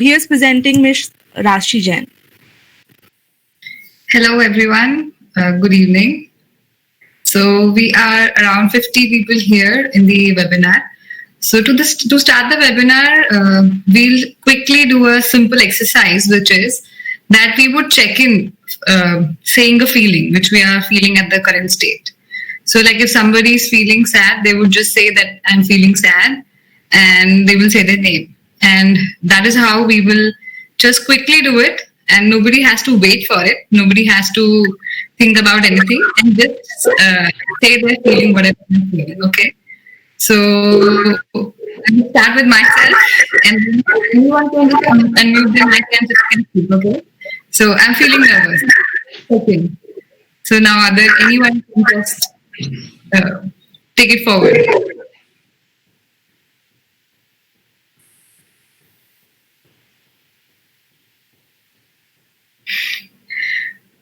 Here's presenting Ms. Rashi Jain. Hello, everyone. Good evening. So we are around 50 people here in the webinar. So to start the webinar, we'll quickly do a simple exercise, which is that we would check in saying a feeling which we are feeling at the current state. So like if somebody is feeling sad, they would just say that I'm feeling sad, and they will say their name. And that is how we will just quickly do it, and nobody has to wait for it. Nobody has to think about anything, and just say they're feeling whatever they're feeling. Okay. So I will start with myself, and then anyone can just unmute their mic and just can speak. Okay. So I'm feeling nervous. Okay. So now anyone can just take it forward.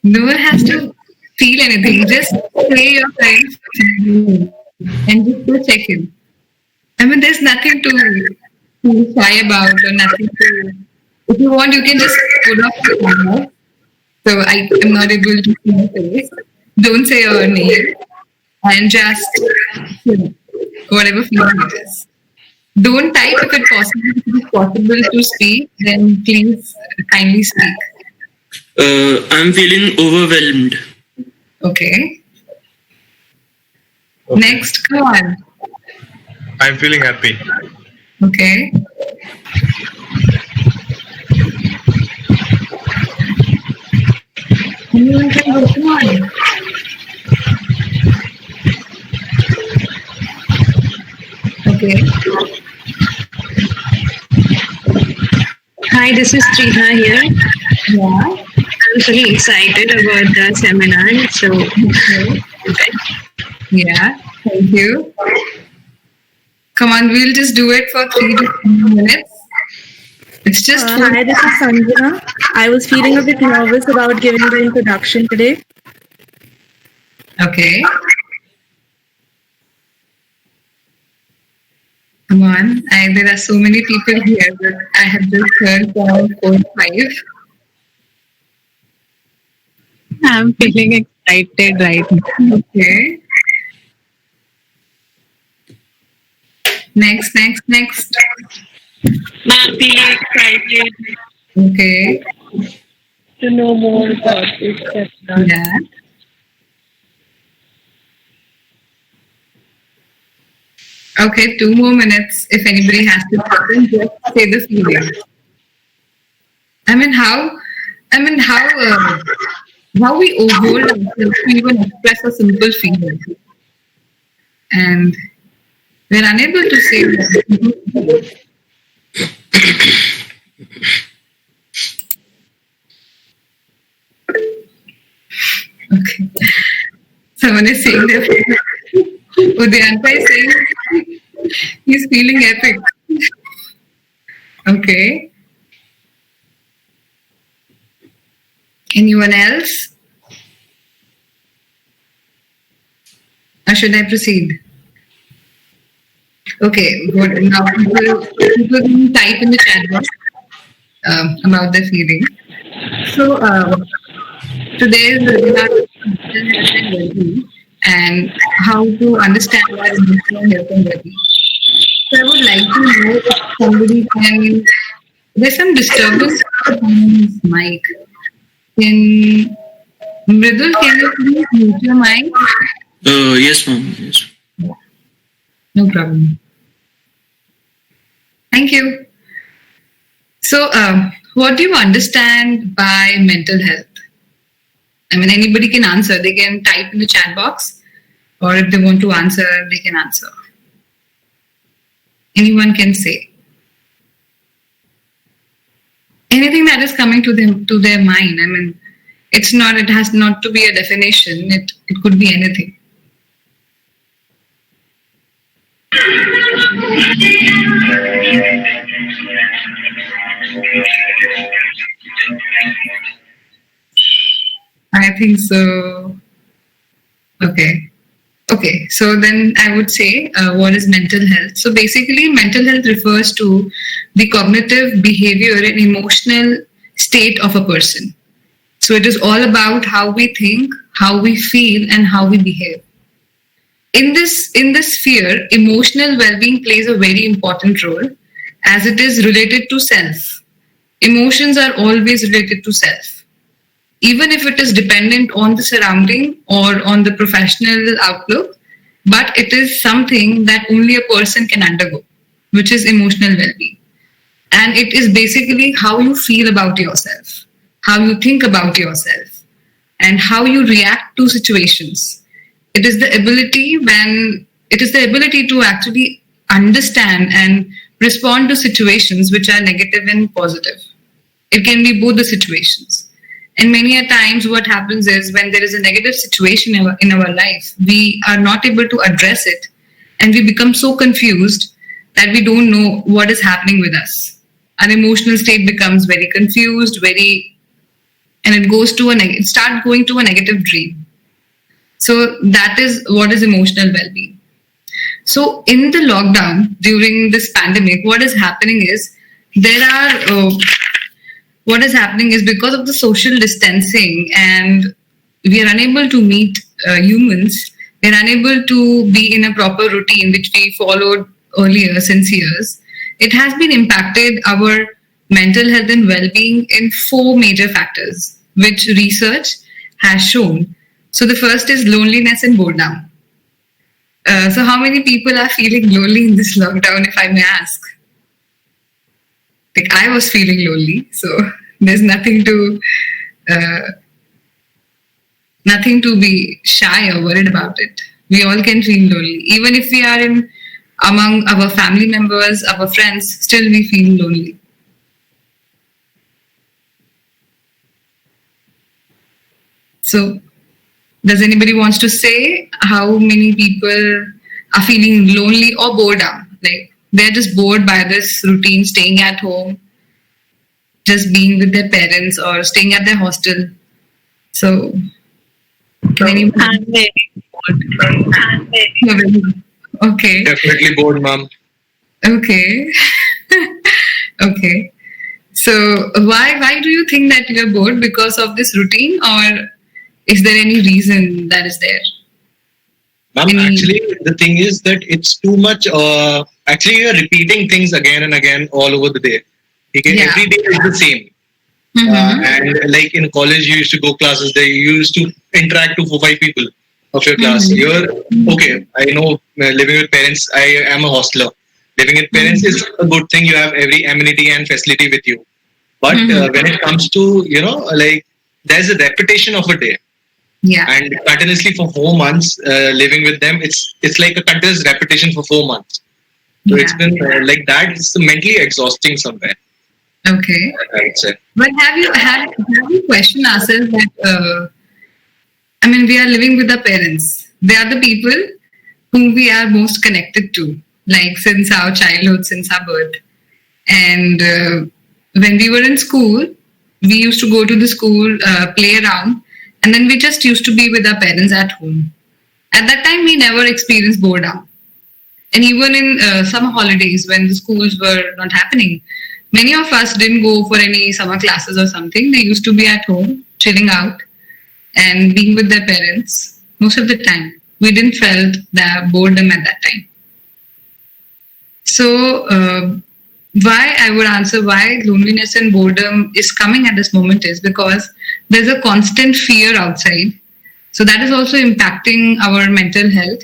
No one has to feel anything. Just say your friends and just go check in. I mean, there's nothing to shy about or nothing to. If you want, you can just put off the camera. So I am not able to see your face. Don't say your name and just whatever feeling it is. Don't type if it's possible to speak. Then please kindly speak. I'm feeling overwhelmed. Okay. Next, come on. I'm feeling happy. Okay. Anyone can go. Come on. Okay. Hi, this is Trina here. Yeah. I'm really excited about the seminar. So, Yeah. Thank you. Come on, we'll just do it for 3 to 4 minutes. It's just Hi, this is Sanjana. I was feeling a bit nervous about giving the introduction today. Okay. Come on. There are so many people here, but I have just heard 4 or 5. I'm feeling excited right now. Okay. Next. I'm feeling excited Okay. to know more about this seminar. Yeah. Okay, 2 more minutes. If anybody has to happen, just say the feeling. I mean, how we hold ourselves to even express a simple feeling, and we're unable to say that. Okay. Someone is saying their Udayanta is saying he's feeling epic. Okay. Anyone else? Or should I proceed? Okay, good. Now people can type in the chat box about their feeling. So today's webinar is emotional well-being and how to understand our emotional health and well-being. So I would like to know if somebody can. There's some disturbance on his mic. Can Mridul, can you please mute your mic? Yes, ma'am. Yes. No problem. Thank you. So, what do you understand by mental health? I mean, anybody can answer. They can type in the chat box, or if they want to answer, they can answer. Anyone can say. Anything that is coming to their mind. I mean, it has not to be a definition. It could be anything. I think so. Okay. Okay, so then I would say, what is mental health? So basically, mental health refers to the cognitive, behavior, and emotional state of a person. So it is all about how we think, how we feel, and how we behave. In this sphere, emotional well-being plays a very important role as it is related to self. Emotions are always related to self, even if it is dependent on the surrounding or on the professional outlook, but it is something that only a person can undergo, which is emotional well-being. And it is basically how you feel about yourself, how you think about yourself, and how you react to situations. It is the ability to actually understand and respond to situations which are negative and positive. It can be both the situations. And many a times what happens is when there is a negative situation in our life, we are not able to address it, and we become so confused that we don't know what is happening with us. Our emotional state becomes very confused, and it starts going to a negative dream. So that is what is emotional well-being. So in the lockdown during this pandemic, what is happening is what is happening is because of the social distancing, and we are unable to meet humans. We are unable to be in a proper routine which we followed earlier since years. It has been impacted our mental health and well-being in 4 major factors, which research has shown. So the first is loneliness and boredom. So how many people are feeling lonely in this lockdown, if I may ask? Like, I was feeling lonely, so there's nothing to be shy or worried about it. We all can feel lonely, even if we are among our family members, our friends. Still, we feel lonely. So, does anybody wants to say how many people are feeling lonely or boredom? Like, they're just bored by this routine, staying at home, just being with their parents or staying at their hostel. So, can anyone? I'm very Okay. Definitely bored, ma'am. Okay. Okay. So, why do you think that you're bored? Because of this routine, or is there any reason that is there? Ma'am, actually, the thing is that it's too much. Actually, you're repeating things again and again all over the day. Okay? Yeah. Every day is the same. And like in college, you used to go classes there. You used to interact to 4-5 people of your class. You're okay. I know living with parents. I am a hostler. Living with parents is a good thing. You have every amenity and facility with you. But when it comes to like there's a repetition of a day. Yeah. And continuously for 4 months living with them, it's like a continuous repetition for 4 months. So it's been like that. It's mentally exhausting somewhere, Okay. I would say. But have you questioned ourselves that we are living with our parents. They are the people whom we are most connected to, like since our childhood, since our birth. And when we were in school, we used to go to the school, play around, and then we just used to be with our parents at home. At that time, we never experienced boredom. And even in summer holidays, when the schools were not happening, many of us didn't go for any summer classes or something. They used to be at home, chilling out, and being with their parents most of the time. We didn't felt the boredom at that time. So, why I would answer why loneliness and boredom is coming at this moment is because there's a constant fear outside. So that is also impacting our mental health.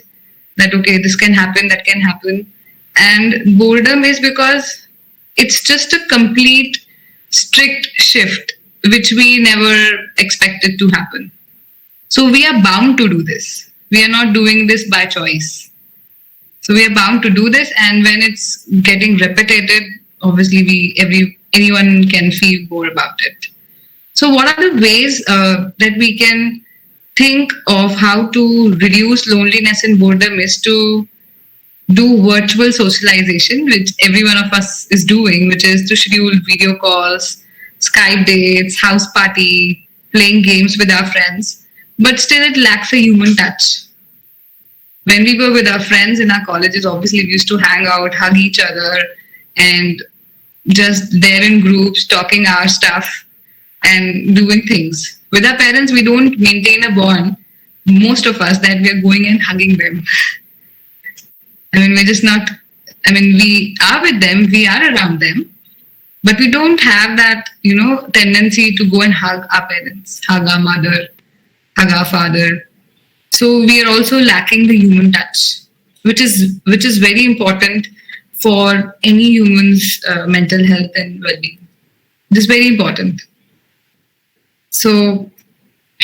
That okay, this can happen, that can happen. And boredom is because it's just a complete strict shift which we never expected to happen. So we are bound to do this. We are not doing this by choice. So we are bound to do this, and when it's getting repetitive, obviously anyone can feel bored about it. So what are the ways that we can think of how to reduce loneliness and boredom is to do virtual socialization, which every one of us is doing, which is to schedule video calls, Skype dates, house party, playing games with our friends, but still it lacks a human touch. when we were with our friends in our colleges, obviously we used to hang out, hug each other, and just there in groups, talking our stuff and doing things. With our parents, we don't maintain a bond, most of us, that we are going and hugging them. I mean, we're just not, I mean, we are with them, we are around them, but we don't have that, tendency to go and hug our parents, hug our mother, hug our father. So we are also lacking the human touch, which is very important for any human's mental health and well-being. This is very important. So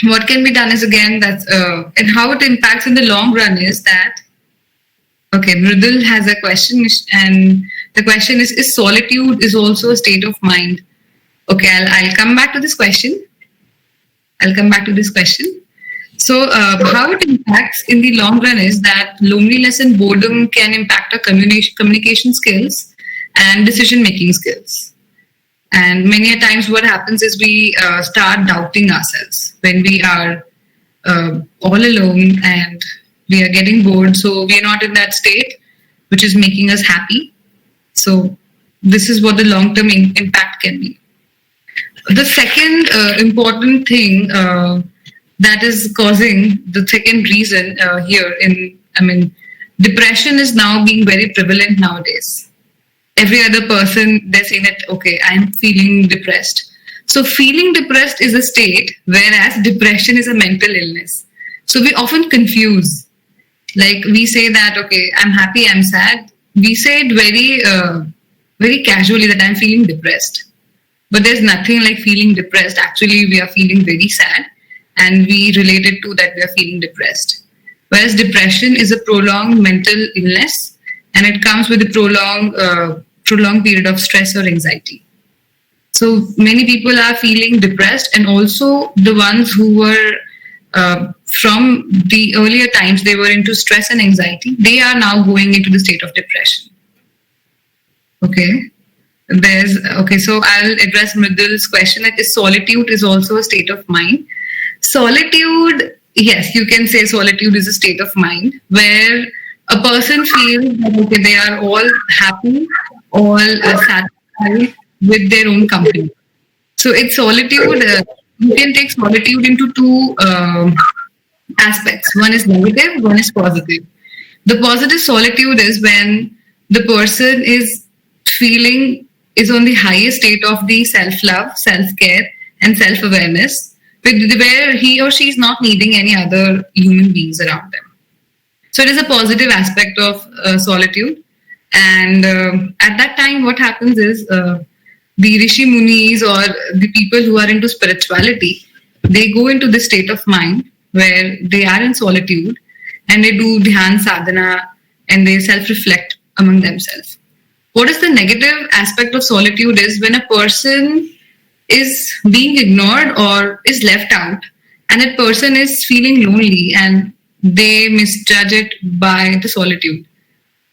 what can be done is, again, that's and how it impacts in the long run is that, okay, Mridul has a question, and the question is solitude is also a state of mind? Okay, I'll come back to this question. So how it impacts in the long run is that loneliness and boredom can impact our communication skills and decision-making skills. And many a times what happens is we start doubting ourselves when we are all alone and we are getting bored. So we are not in that state which is making us happy. So this is what the long-term impact can be. The second important thing that is causing the second reason depression is now being very prevalent nowadays. Every other person, they're saying that, okay, I'm feeling depressed. So feeling depressed is a state, whereas depression is a mental illness. So we often confuse. Like we say that, okay, I'm happy, I'm sad. We say it very casually that I'm feeling depressed. But there's nothing like feeling depressed. Actually, we are feeling very sad, and we relate it to that we are feeling depressed. Whereas depression is a prolonged mental illness, and it comes with a prolonged period of stress or anxiety. So many people are feeling depressed, and also the ones who were from the earlier times, they were into stress and anxiety. They are now going into the state of depression. Okay. So I'll address Mridul's question, that is solitude is also a state of mind. Solitude, yes, you can say solitude is a state of mind where a person feels that, okay, they are all happy, all satisfied with their own company. So it's solitude. You can take solitude into two aspects. One is negative, one is positive. The positive solitude is when the person is on the highest state of the self-love, self-care, and self-awareness, where he or she is not needing any other human beings around them. So it is a positive aspect of solitude. And at that time, what happens is the Rishi Munis or the people who are into spirituality, they go into this state of mind where they are in solitude and they do dhyan sadhana and they self-reflect among themselves. What is the negative aspect of solitude is when a person is being ignored or is left out, and that person is feeling lonely and they misjudge it by the solitude.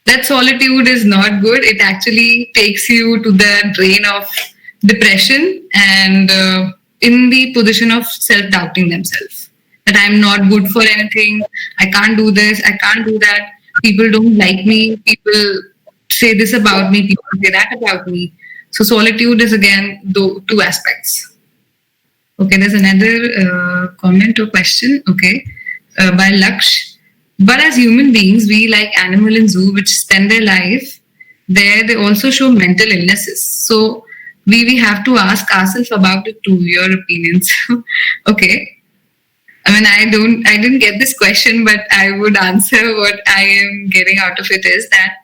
That solitude is not good. It actually takes you to the drain of depression and in the position of self-doubting themselves. That I'm not good for anything. I can't do this. I can't do that. People don't like me. People say this about me. People say that about me. So solitude is again two aspects. Okay, there's another comment or question. Okay, by Laksh. But as human beings, we like animal in zoo, which spend their life there. They also show mental illnesses. So we have to ask ourselves about it too. Your opinions. Okay. I mean, I didn't get this question, but I would answer what I am getting out of it is that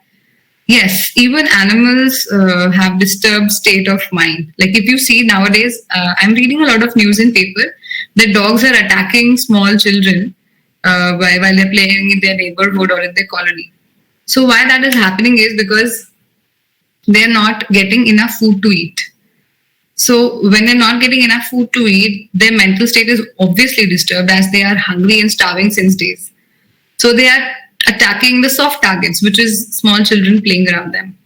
yes, even animals have disturbed state of mind. Like if you see nowadays, I'm reading a lot of news in paper that dogs are attacking small children while they're playing in their neighborhood or in their colony. So why that is happening is because they're not getting enough food to eat. So when they're not getting enough food to eat, their mental state is obviously disturbed as they are hungry and starving since days. So they are attacking the soft targets, which is small children playing around them.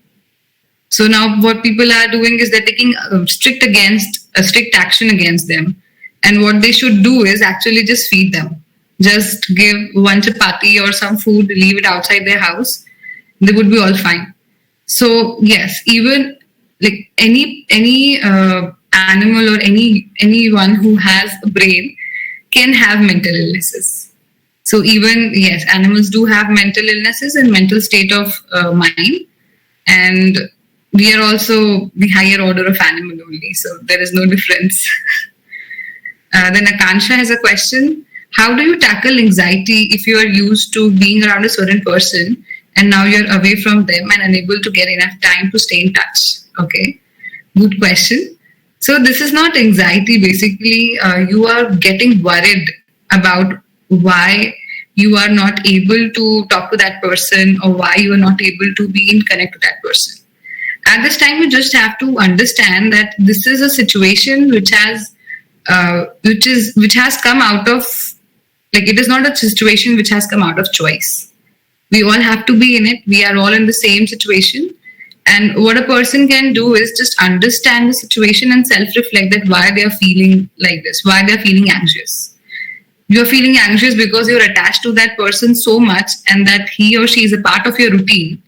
So now what people are doing is they're taking strict action against them. And what they should do is actually just feed them. just give one chapati or some food, leave it outside their house, they would be all fine. So yes, even like any animal or anyone who has a brain can have mental illnesses. So even yes, animals do have mental illnesses and mental state of mind, and we are also the higher order of animal only. So there is no difference. Then Akansha has a question. How do you tackle anxiety if you are used to being around a certain person and now you're away from them and unable to get enough time to stay in touch? Okay, good question. So this is not anxiety. Basically, you are getting worried about why you are not able to talk to that person or why you are not able to be in connect with that person. At this time, you just have to understand that this is a situation which has come out of, like, it is not a situation which has come out of choice. We all have to be in it. We are all in the same situation. And what a person can do is just understand the situation and self-reflect that why they are feeling like this, why they are feeling anxious. You're feeling anxious because you're attached to that person so much and that he or she is a part of your routine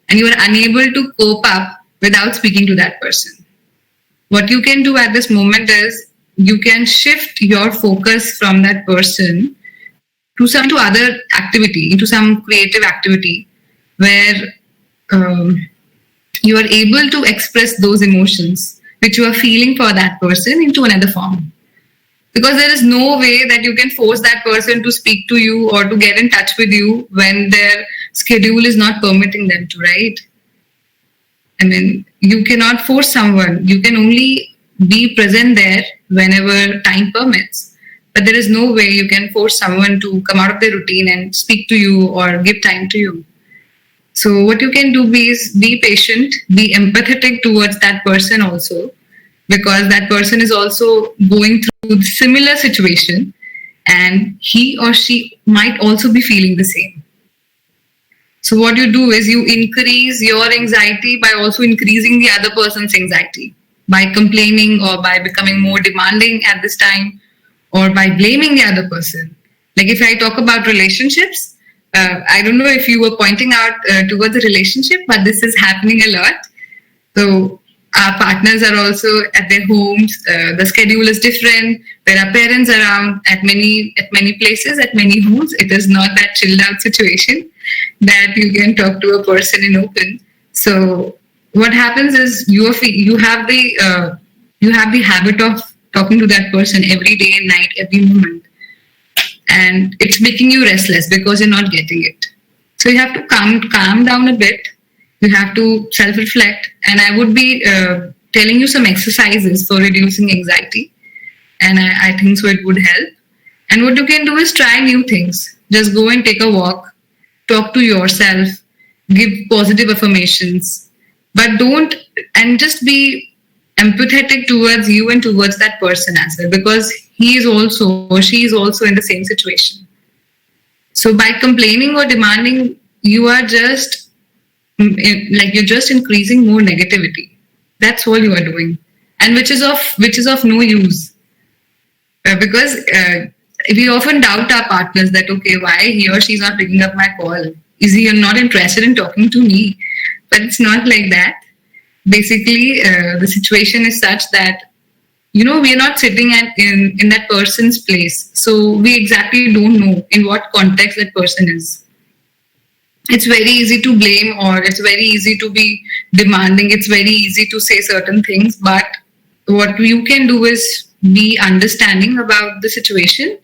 and you are unable to cope up without speaking to that person. What you can do at this moment is you can shift your focus from that person to some other activity, into some creative activity where you are able to express those emotions which you are feeling for that person into another form. Because there is no way that you can force that person to speak to you or to get in touch with you when their schedule is not permitting them to, right? I mean, you cannot force someone. You can only be present there whenever time permits. But there is no way you can force someone to come out of their routine and speak to you or give time to you. So what you can do is be patient, be empathetic towards that person also, because that person is also going through a similar situation and he or she might also be feeling the same. So what you do is you increase your anxiety by also increasing the other person's anxiety, by complaining or by becoming more demanding at this time or by blaming the other person. Like if I talk about relationships, I don't know if you were pointing out towards a relationship, but this is happening a lot. So our partners are also at their homes. The schedule is different. There are parents around at many places, at many homes. It is not that chilled out situation that you can talk to a person in open. So what happens is you have the habit of talking to that person every day and night, every moment. And it's making you restless because you're not getting it. So you have to calm down a bit. You have to self-reflect. And I would be telling you some exercises for reducing anxiety. And I think so it would help. And what you can do is try new things. Just go and take a walk. Talk to yourself. Give positive affirmations. But just be empathetic towards you and towards that person as well, because he is also or she is also in the same situation. So by complaining or demanding, you're just increasing more negativity. That's all you are doing, and which is of no use. Because we often doubt our partners that, okay, why he or she is not picking up my call? Is he not interested in talking to me? But it's not like that. Basically, the situation is such that, we are not sitting in that person's place. So we exactly don't know in what context that person is. It's very easy to blame or it's very easy to be demanding. It's very easy to say certain things. But what you can do is be understanding about the situation.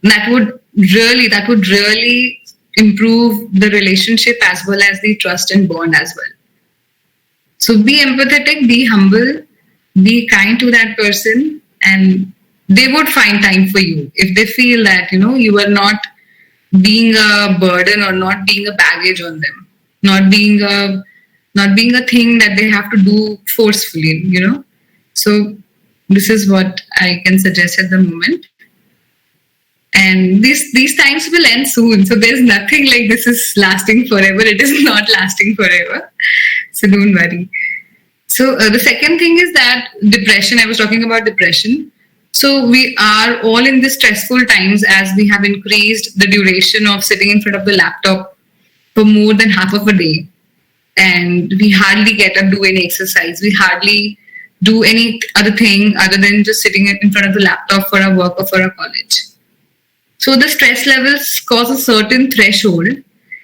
That would really improve the relationship as well as the trust and bond as well. So be empathetic, be humble, be kind to that person, and they would find time for you if they feel that, you are not being a burden or not being a baggage on them, not being a thing that they have to do forcefully, So this is what I can suggest at the moment. And these times will end soon. So there's nothing like this is lasting forever. It is not lasting forever. So don't worry. So the second thing is that depression. I was talking about depression. So we are all in these stressful times as we have increased the duration of sitting in front of the laptop for more than half of a day. And we hardly get up, do any exercise. We hardly do any other thing other than just sitting in front of the laptop for our work or for our college. So the stress levels cause a certain threshold.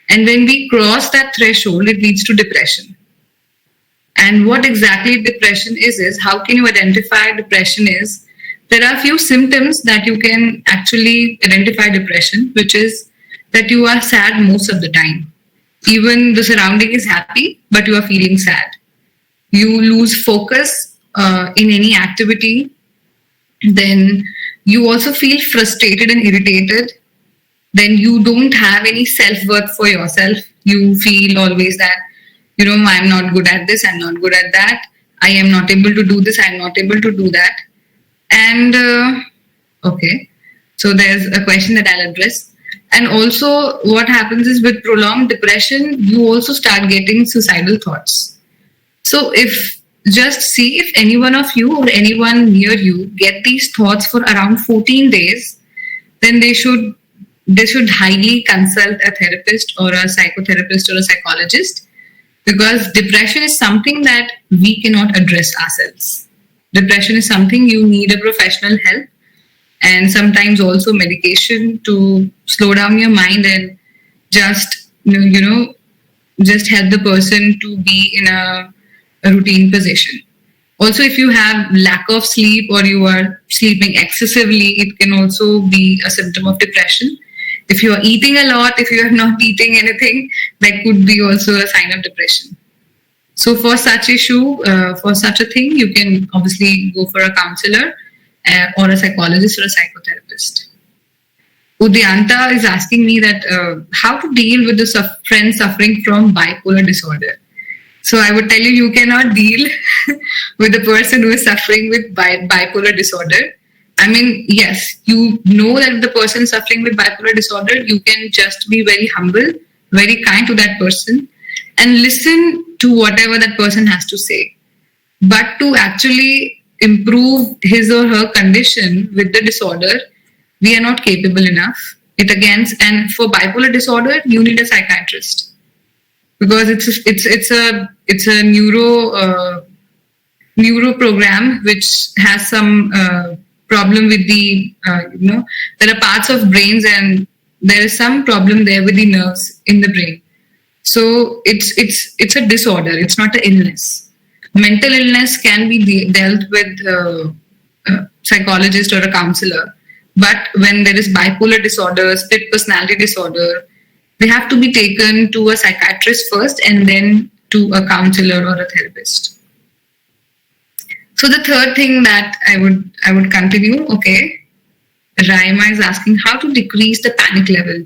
And when we cross that threshold, it leads to depression. And what exactly depression is how can you identify depression is, there are a few symptoms that you can actually identify depression, which is that you are sad most of the time. Even the surrounding is happy, but you are feeling sad. You lose focus in any activity. Then you also feel frustrated and irritated. Then you don't have any self-worth for yourself. You feel always that, I'm not good at this, I'm not good at that. I am not able to do this, I'm not able to do that. And, okay, so there's a question that I'll address. And also what happens is with prolonged depression, you also start getting suicidal thoughts. So just see if any one of you or anyone near you get these thoughts for around 14 days, then they should highly consult a therapist or a psychotherapist or a psychologist, because depression is something that we cannot address ourselves. Depression is something you need a professional help and sometimes also medication to slow down your mind and just, just help the person to be in a routine position. Also, if you have lack of sleep or you are sleeping excessively, it can also be a symptom of depression. If you are eating a lot, if you are not eating anything, that could be also a sign of depression. So for such issue, for such a thing, you can obviously go for a counselor or a psychologist or a psychotherapist. Udyanta is asking me that how to deal with the friend suffering from bipolar disorder. So I would tell you cannot deal with the person who is suffering with bipolar disorder. I mean, yes, you know that the person suffering with bipolar disorder, you can just be very humble, very kind to that person and listen to whatever that person has to say. But to actually improve his or her condition with the disorder, we are not capable enough. And for bipolar disorder, you need a psychiatrist, because it's a neuro program which has some problem with the there are parts of brains and there is some problem there with the nerves in the brain. So it's a disorder. It's not an illness. Mental illness can be dealt with a psychologist or a counselor. But when there is bipolar disorder, split personality disorder, they have to be taken to a psychiatrist first and then to a counselor or a therapist. So the third thing that I would continue, okay. Raima is asking how to decrease the panic level.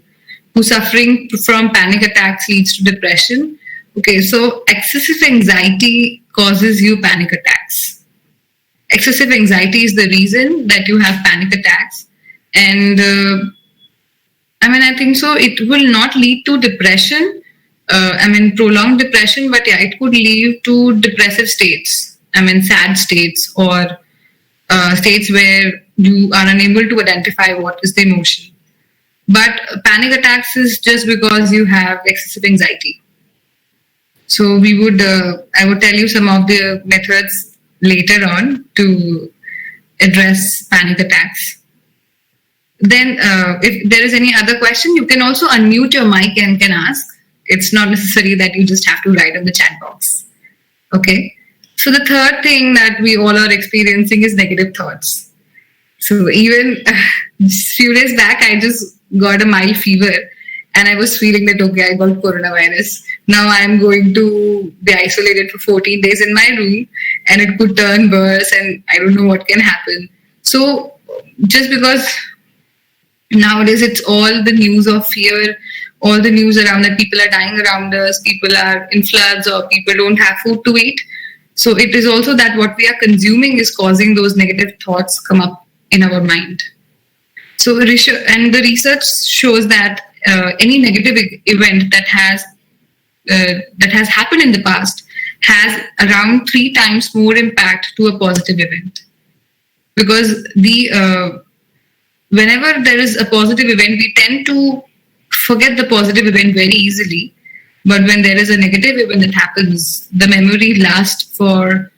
Who's suffering from panic attacks leads to depression. Okay, so excessive anxiety causes you panic attacks. Excessive anxiety is the reason that you have panic attacks. And I think so it will not lead to depression, prolonged depression, but yeah, it could lead to depressive states. Sad states or states where you are unable to identify what is the emotion. But panic attacks is just because you have excessive anxiety. So I would tell you some of the methods later on to address panic attacks. Then if there is any other question, you can also unmute your mic and can ask. It's not necessary that you just have to write in the chat box. Okay. So the third thing that we all are experiencing is negative thoughts. So even a few days back, I just got a mild fever and I was feeling that, okay, I got coronavirus. Now I'm going to be isolated for 14 days in my room and it could turn worse and I don't know what can happen. So just because nowadays it's all the news of fear, all the news around that people are dying around us, people are in floods or people don't have food to eat. So it is also that what we are consuming is causing those negative thoughts come up in our mind. So the research shows that any negative event that has happened in the past has around 3 times more impact to a positive event. because whenever there is a positive event, we tend to forget the positive event very easily. But when there is a negative event that happens, the memory lasts for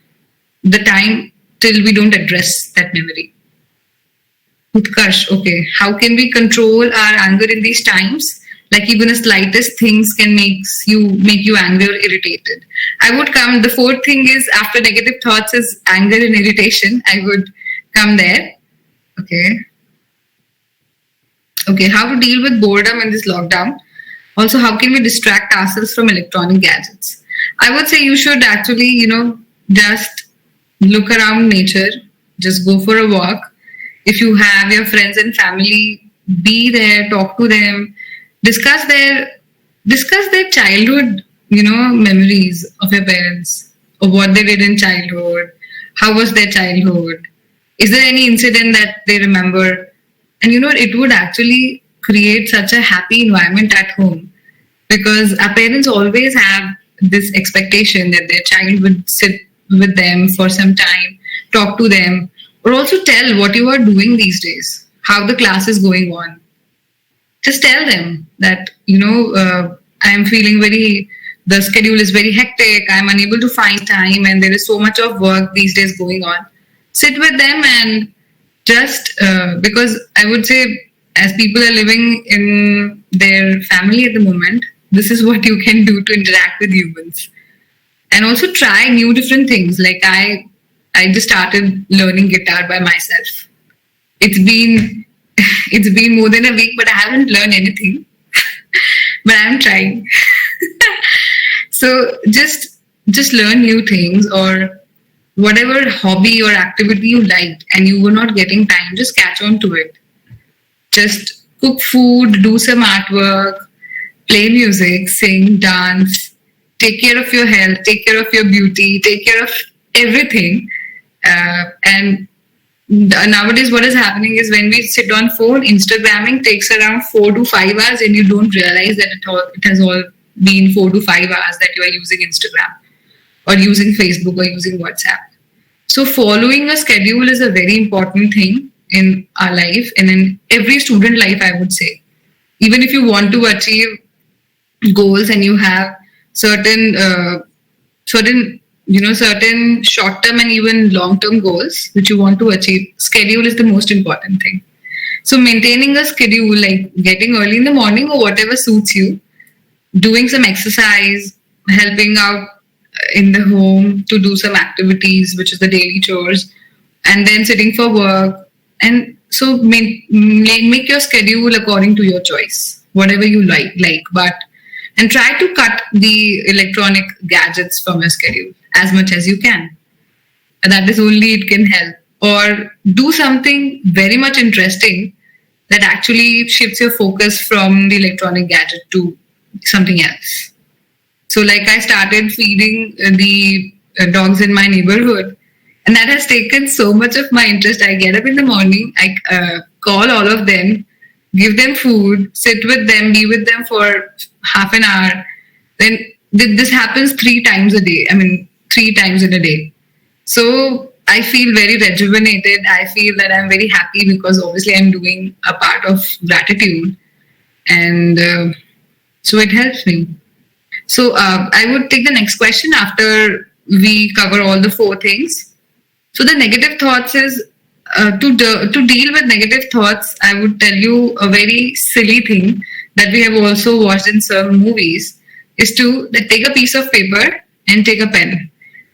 the time till we don't address that memory. Utkarsh, okay, how can we control our anger in these times? Like even the slightest things can make you angry or irritated. I would come. The fourth thing is after negative thoughts is anger and irritation. I would come there. Okay, how to deal with boredom in this lockdown? Also, how can we distract ourselves from electronic gadgets? I would say you should actually, just look around nature, just go for a walk. If you have your friends and family, be there, talk to them, discuss their childhood, memories of your parents, of what they did in childhood, how was their childhood, is there any incident that they remember? And it would actually create such a happy environment at home, because our parents always have this expectation that their child would sit with them for some time, talk to them, or also tell what you are doing these days, how the class is going on. Just tell them that, I'm feeling the schedule is very hectic, I'm unable to find time, and there is so much of work these days going on. Sit with them and just, because I would say as people are living in their family at the moment, this is what you can do to interact with humans. And also try new different things. Like I just started learning guitar by myself. It's been more than a week, but I haven't learned anything. But I'm trying. So just learn new things, or whatever hobby or activity you liked and you were not getting time, just catch on to it. Just cook food, do some artwork, play music, sing, dance, take care of your health, take care of your beauty, take care of everything. And nowadays what is happening is when we sit on phone, Instagramming takes around 4 to 5 hours and you don't realize that it has all been 4 to 5 hours that you are using Instagram or using Facebook or using WhatsApp. So following a schedule is a very important thing in our life and in every student life, I would say. Even if you want to achieve goals and you have certain short-term and even long-term goals which you want to achieve, schedule is the most important thing. So maintaining a schedule, like getting early in the morning or whatever suits you, doing some exercise, helping out in the home to do some activities, which is the daily chores, and then sitting for work. And so make your schedule according to your choice, whatever you like, and try to cut the electronic gadgets from your schedule as much as you can. And that is only it can help. Or do something very much interesting that actually shifts your focus from the electronic gadget to something else. So like I started feeding the dogs in my neighborhood, and that has taken so much of my interest. I get up in the morning, I call all of them, give them food, sit with them, be with them for half an hour. Then this happens 3 times a day. 3 times in a day. So I feel very rejuvenated. I feel that I'm very happy because obviously I'm doing a part of gratitude. And so it helps me. So I would take the next question after we cover all the 4 things. So the negative thoughts is, to deal with negative thoughts, I would tell you a very silly thing that we have also watched in some movies, is to take a piece of paper and take a pen.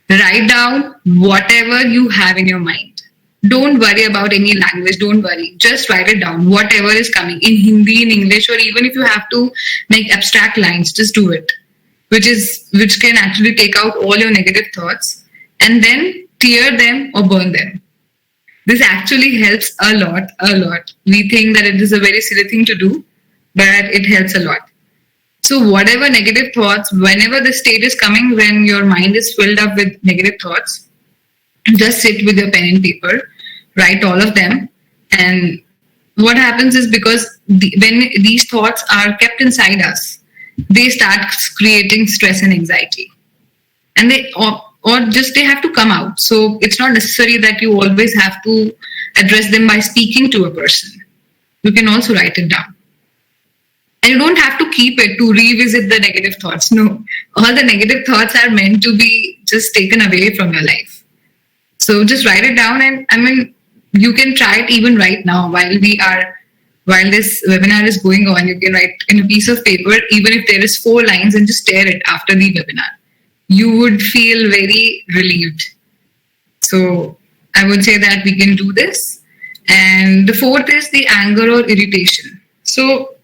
Write down whatever you have in your mind. Don't worry about any language, don't worry. Just write it down, whatever is coming in Hindi, in English, or even if you have to make abstract lines, just do it. Which can actually take out all your negative thoughts and then tear them or burn them. This actually helps a lot. We think that it is a very silly thing to do, but it helps a lot. So whatever negative thoughts, whenever the state is coming, when your mind is filled up with negative thoughts, just sit with your pen and paper, write all of them. And what happens is, because when these thoughts are kept inside us, they start creating stress and anxiety. And they have to come out. So it's not necessary that you always have to address them by speaking to a person. You can also write it down. And you don't have to keep it to revisit the negative thoughts. No, all the negative thoughts are meant to be just taken away from your life. So just write it down, and I mean, you can try it even right now while this webinar is going on. You can write in a piece of paper, even if there is 4 lines, and just stare it after the webinar. You would feel very relieved. So I would say that we can do this. And the 4th is the anger or irritation. So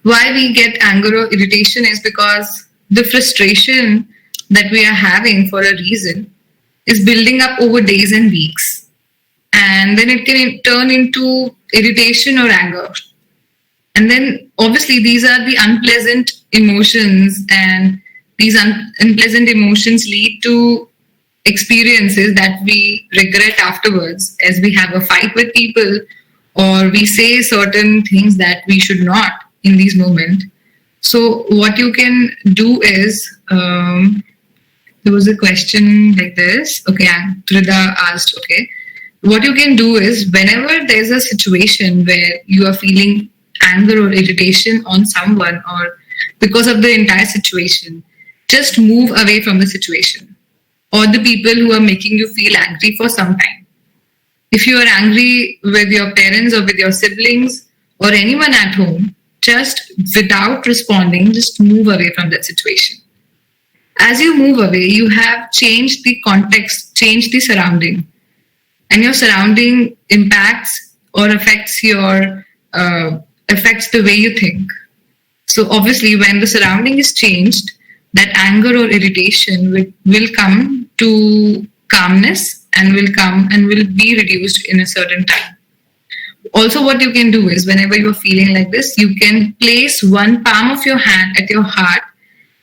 why we get anger or irritation is because the frustration that we are having for a reason is building up over days and weeks. And then it can turn into irritation or anger. And then obviously these are the unpleasant emotions, and these unpleasant emotions lead to experiences that we regret afterwards, as we have a fight with people or we say certain things that we should not in these moments. So what you can do is, there was a question like this. Okay, Trida asked, okay. What you can do is, whenever there's a situation where you are feeling anger or irritation on someone or because of the entire situation, just move away from the situation or the people who are making you feel angry for some time. If you are angry with your parents or with your siblings or anyone at home, just without responding, just move away from that situation. As you move away, you have changed the context, changed the surrounding, and your surrounding impacts or affects your affects the way you think. So obviously, when the surrounding is changed, that anger or irritation will come to calmness and will be reduced in a certain time. Also, what you can do is, whenever you're feeling like this, you can place one palm of your hand at your heart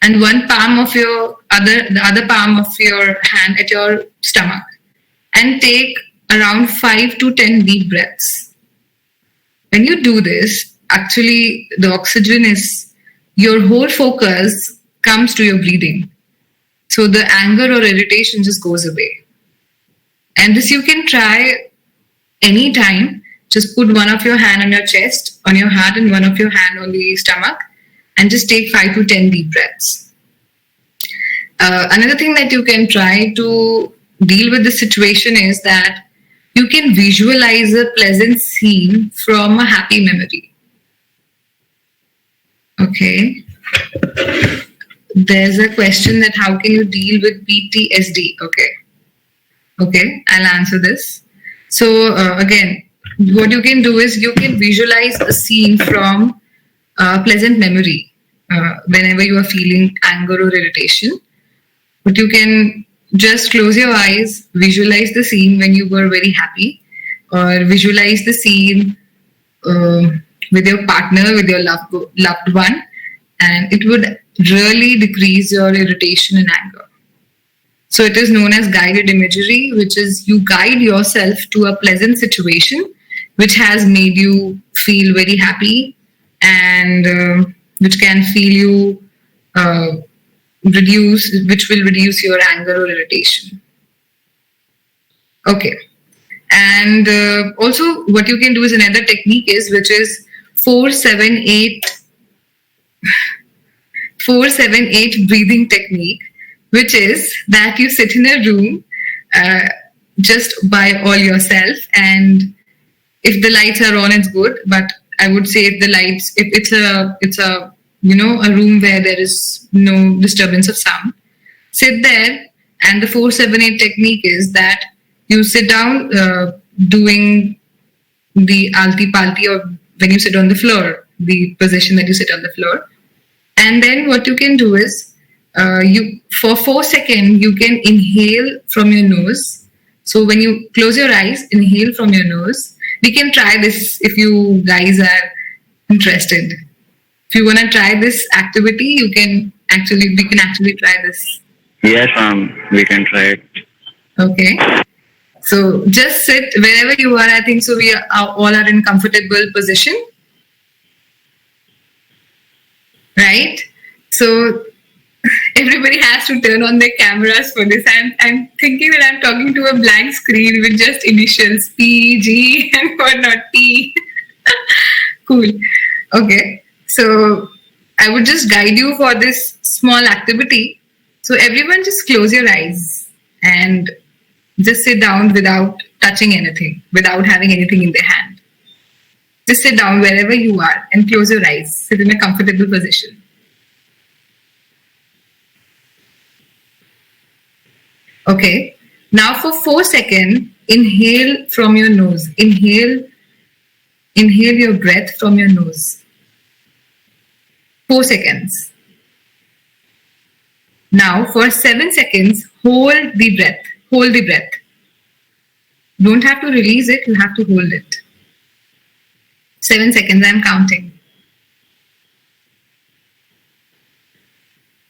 and one palm of the other palm of your hand at your stomach, and take around 5 to 10 deep breaths. When you do this, actually the oxygen is, your whole focus comes to your breathing. So the anger or irritation just goes away. And this you can try anytime. Just put one of your hand on your chest, on your heart, and one of your hand on the stomach, and just take 5 to 10 deep breaths. Another thing that you can try to deal with the situation is that you can visualize a pleasant scene from a happy memory. Okay. There's a question that how can you deal with PTSD? Okay, I'll answer this. So again, what you can do is you can visualize a scene from a pleasant memory whenever you are feeling anger or irritation. But you can just close your eyes, visualize the scene when you were very happy, or visualize the scene with your partner, with your loved one, and it would really decrease your irritation and anger. So it is known as guided imagery, which is you guide yourself to a pleasant situation which has made you feel very happy, and which can feel you which will reduce your anger or irritation. Okay. And also what you can do is another technique is, which is 4-7-8 breathing technique, which is that you sit in a room just by all yourself, and if the lights are on, it's good. But I would say if it's a a room where there is no disturbance of sound, sit there. And the 4-7-8 technique is that you sit down doing the alti palti, or when you sit on the floor, the position that you sit on the floor. And then what you can do is for 4 seconds, you can inhale from your nose. So when you close your eyes, inhale from your nose. We can try this if you guys are interested. If you want to try this activity, we can actually try this. Yes, we can try it. Okay. So just sit wherever you are. I think so. We all are in comfortable position, right? So everybody has to turn on their cameras for this. I'm thinking that I'm talking to a blank screen with just initials P, G, and whatnot, T. Cool. Okay. So I would just guide you for this small activity. So everyone just close your eyes and just sit down without touching anything, without having anything in their hand. Just sit down wherever you are and close your eyes. Sit in a comfortable position. Okay. Now for 4 seconds, inhale from your nose. Inhale your breath from your nose. 4 seconds. Now for 7 seconds, hold the breath. Hold the breath. Don't have to release it, you have to hold it. 7 seconds, I'm counting.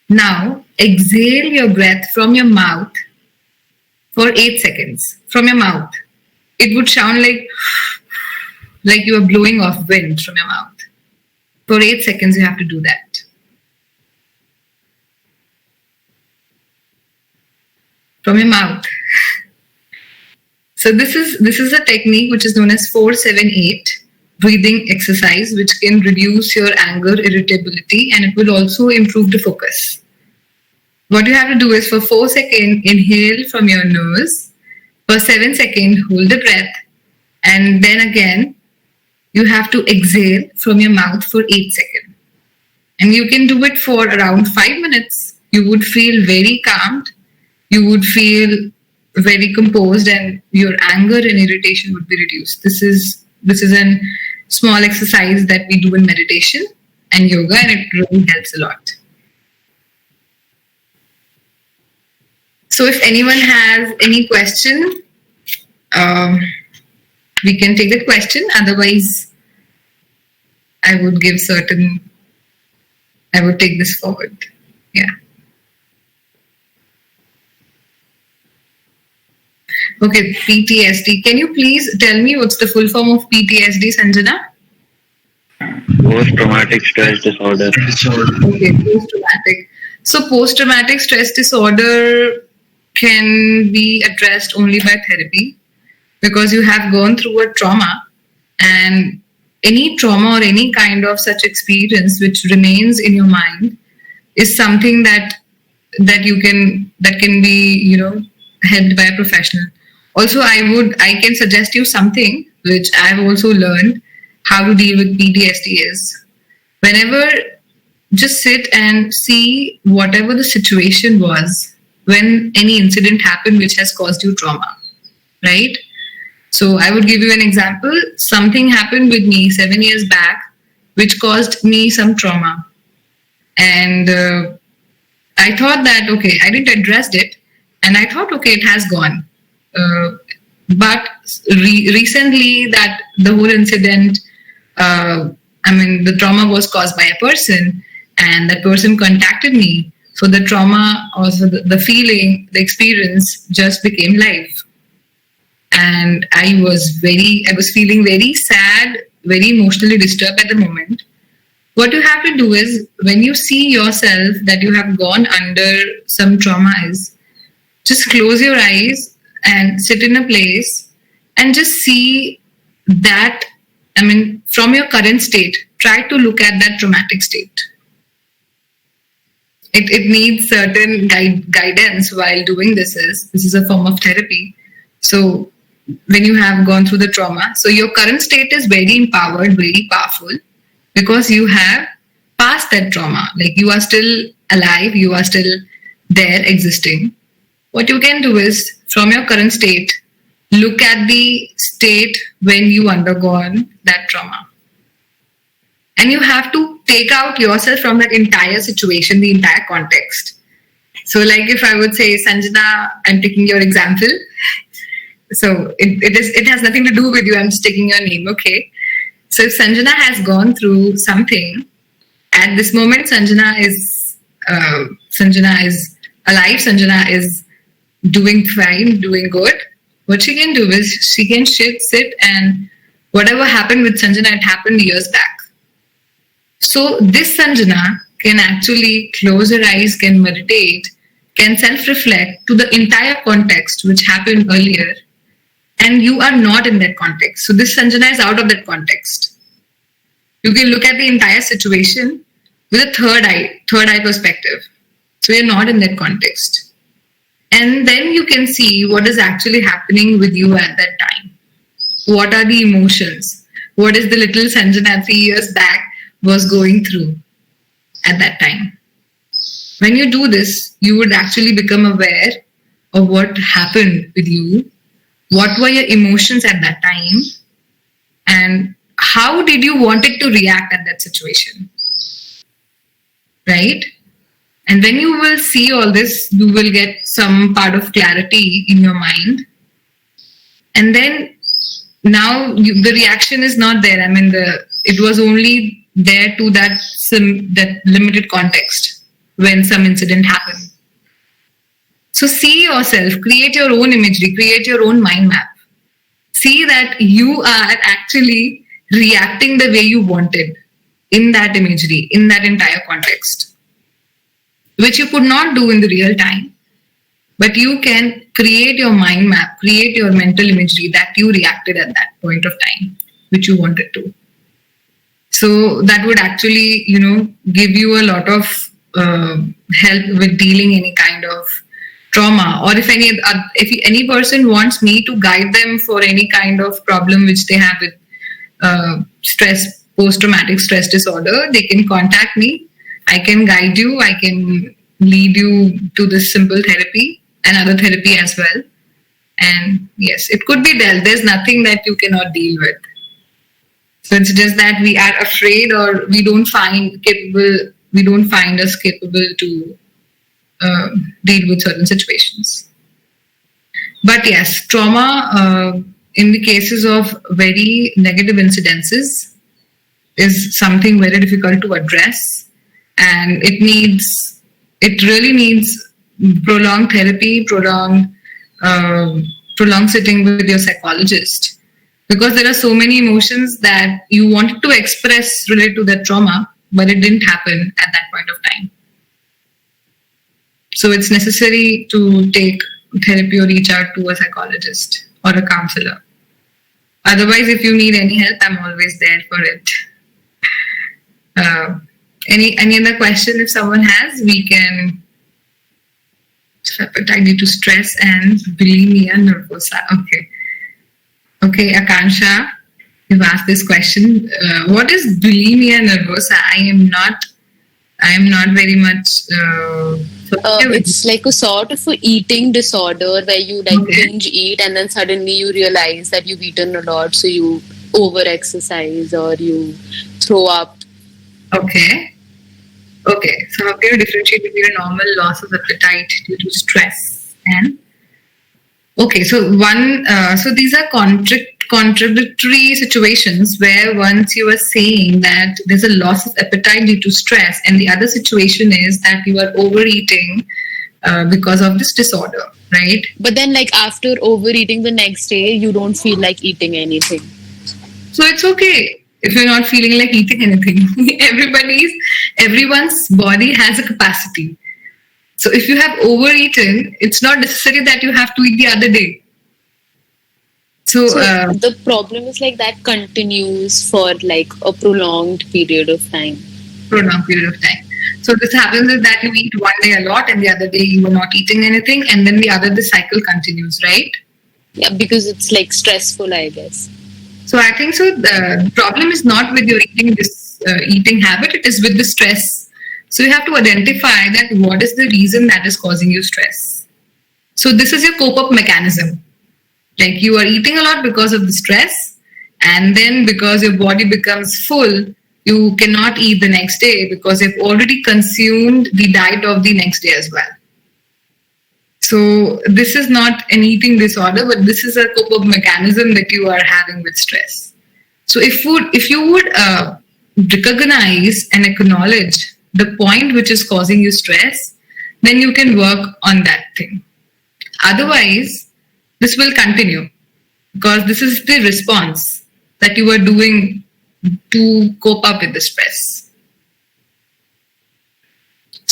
Now exhale your breath from your mouth for 8 seconds. From your mouth. It would sound like you are blowing off wind from your mouth. For 8 seconds, you have to do that. From your mouth. So this is a technique which is known as 4-7-8 breathing exercise, which can reduce your anger, irritability, and it will also improve the focus. What you have to do is for 4 seconds, inhale from your nose. For 7 seconds, hold the breath. And then again, you have to exhale from your mouth for 8 seconds. And you can do it for around 5 minutes. You would feel very calmed. You would feel very composed, and your anger and irritation would be reduced. This is a small exercise that we do in meditation and yoga, and it really helps a lot. So if anyone has any question, we can take the question. Otherwise, I would take this forward. Yeah. Okay, PTSD. Can you please tell me what's the full form of PTSD, Sanjana? Post-traumatic stress disorder. Okay, post-traumatic. So post-traumatic stress disorder can be addressed only by therapy because you have gone through a trauma, and any trauma or any kind of such experience which remains in your mind is something that can be, helped by a professional. Also, I can suggest you something which I've also learned how to deal with PTSD is whenever just sit and see whatever the situation was when any incident happened which has caused you trauma, right? So I would give you an example. Something happened with me 7 years back which caused me some trauma. And I thought that, okay, I didn't address it. And I thought, okay, it has gone. But recently that the whole incident, the trauma was caused by a person, and that person contacted me. So the trauma, also the feeling, the experience just became live. And I was feeling very sad, very emotionally disturbed at the moment. What you have to do is, when you see yourself that you have gone under some trauma, is just close your eyes and sit in a place and just see that, from your current state, try to look at that traumatic state. It needs certain guidance while doing this. This is a form of therapy. So when you have gone through the trauma, so your current state is very empowered, very powerful, because you have passed that trauma. Like, you are still alive, you are still there existing. What you can do is, from your current state, look at the state when you undergone that trauma. And you have to take out yourself from that entire situation, the entire context. So like if I would say, Sanjana, I'm taking your example. So it has nothing to do with you. I'm just taking your name. Okay. So if Sanjana has gone through something, at this moment, Sanjana is alive. Sanjana is doing fine, doing good. What she can do is she can sit and whatever happened with Sanjana, it happened years back. So this Sanjana can actually close your eyes, can meditate, can self-reflect to the entire context which happened earlier, and you are not in that context. So this Sanjana is out of that context. You can look at the entire situation with a third eye perspective. So you're not in that context. And then you can see what is actually happening with you at that time. What are the emotions? What is the little Sanjana 3 years back was going through at that time? When you do this, you would actually become aware of what happened with you, what were your emotions at that time, and how did you want it to react at that situation, right? And when you will see all this, you will get some part of clarity in your mind. And then now the reaction is not there. I mean, it was only there to that limited context when some incident happened. So see yourself, create your own imagery, create your own mind map. See that you are actually reacting the way you wanted in that imagery, in that entire context, which you could not do in the real time. But you can create your mind map, create your mental imagery that you reacted at that point of time, which you wanted to. So that would actually, give you a lot of help with dealing any kind of trauma. Or if any person wants me to guide them for any kind of problem which they have with stress, post-traumatic stress disorder, they can contact me. I can guide you. I can lead you to this simple therapy and other therapy as well. And yes, it could be dealt. There's nothing that you cannot deal with. So it's just that we are afraid, or we don't find us capable to deal with certain situations. But yes, trauma in the cases of very negative incidences is something very difficult to address, and it really needs prolonged therapy, prolonged sitting with your psychologist, because there are so many emotions that you wanted to express related to that trauma, but it didn't happen at that point of time. So it's necessary to take therapy or reach out to a psychologist or a counselor. Otherwise, if you need any help, I'm always there for it. Any other question if someone has, we can. Appetite due to stress and bulimia nervosa. Okay, Akansha, you've asked this question. What is bulimia nervosa? I am not very much. It's like a sort of a eating disorder where you binge eat, and then suddenly you realize that you've eaten a lot, so you over-exercise or you throw up. Okay, so how can you differentiate between a normal loss of appetite due to stress and? Okay, so these are contradictory situations where once you are saying that there's a loss of appetite due to stress, and the other situation is that you are overeating because of this disorder, right? But then, after overeating the next day, you don't feel like eating anything. So it's okay if you're not feeling like eating anything. Everyone's body has a capacity. So if you have overeaten, it's not necessary that you have to eat the other day. So the problem is that continues for a prolonged period of time. So this happens is that you eat one day a lot and the other day you are not eating anything, and then the cycle continues, right? Yeah, because it's stressful, I guess. So I think so. The problem is not with your eating habit; it is with the stress. So you have to identify that what is the reason that is causing you stress. So this is your cope-up mechanism. You are eating a lot because of the stress, and then because your body becomes full, you cannot eat the next day because you've already consumed the diet of the next day as well. So this is not an eating disorder, but this is a cope-up mechanism that you are having with stress. So if you would recognize and acknowledge the point which is causing you stress, then you can work on that thing. Otherwise, this will continue because this is the response that you are doing to cope up with the stress.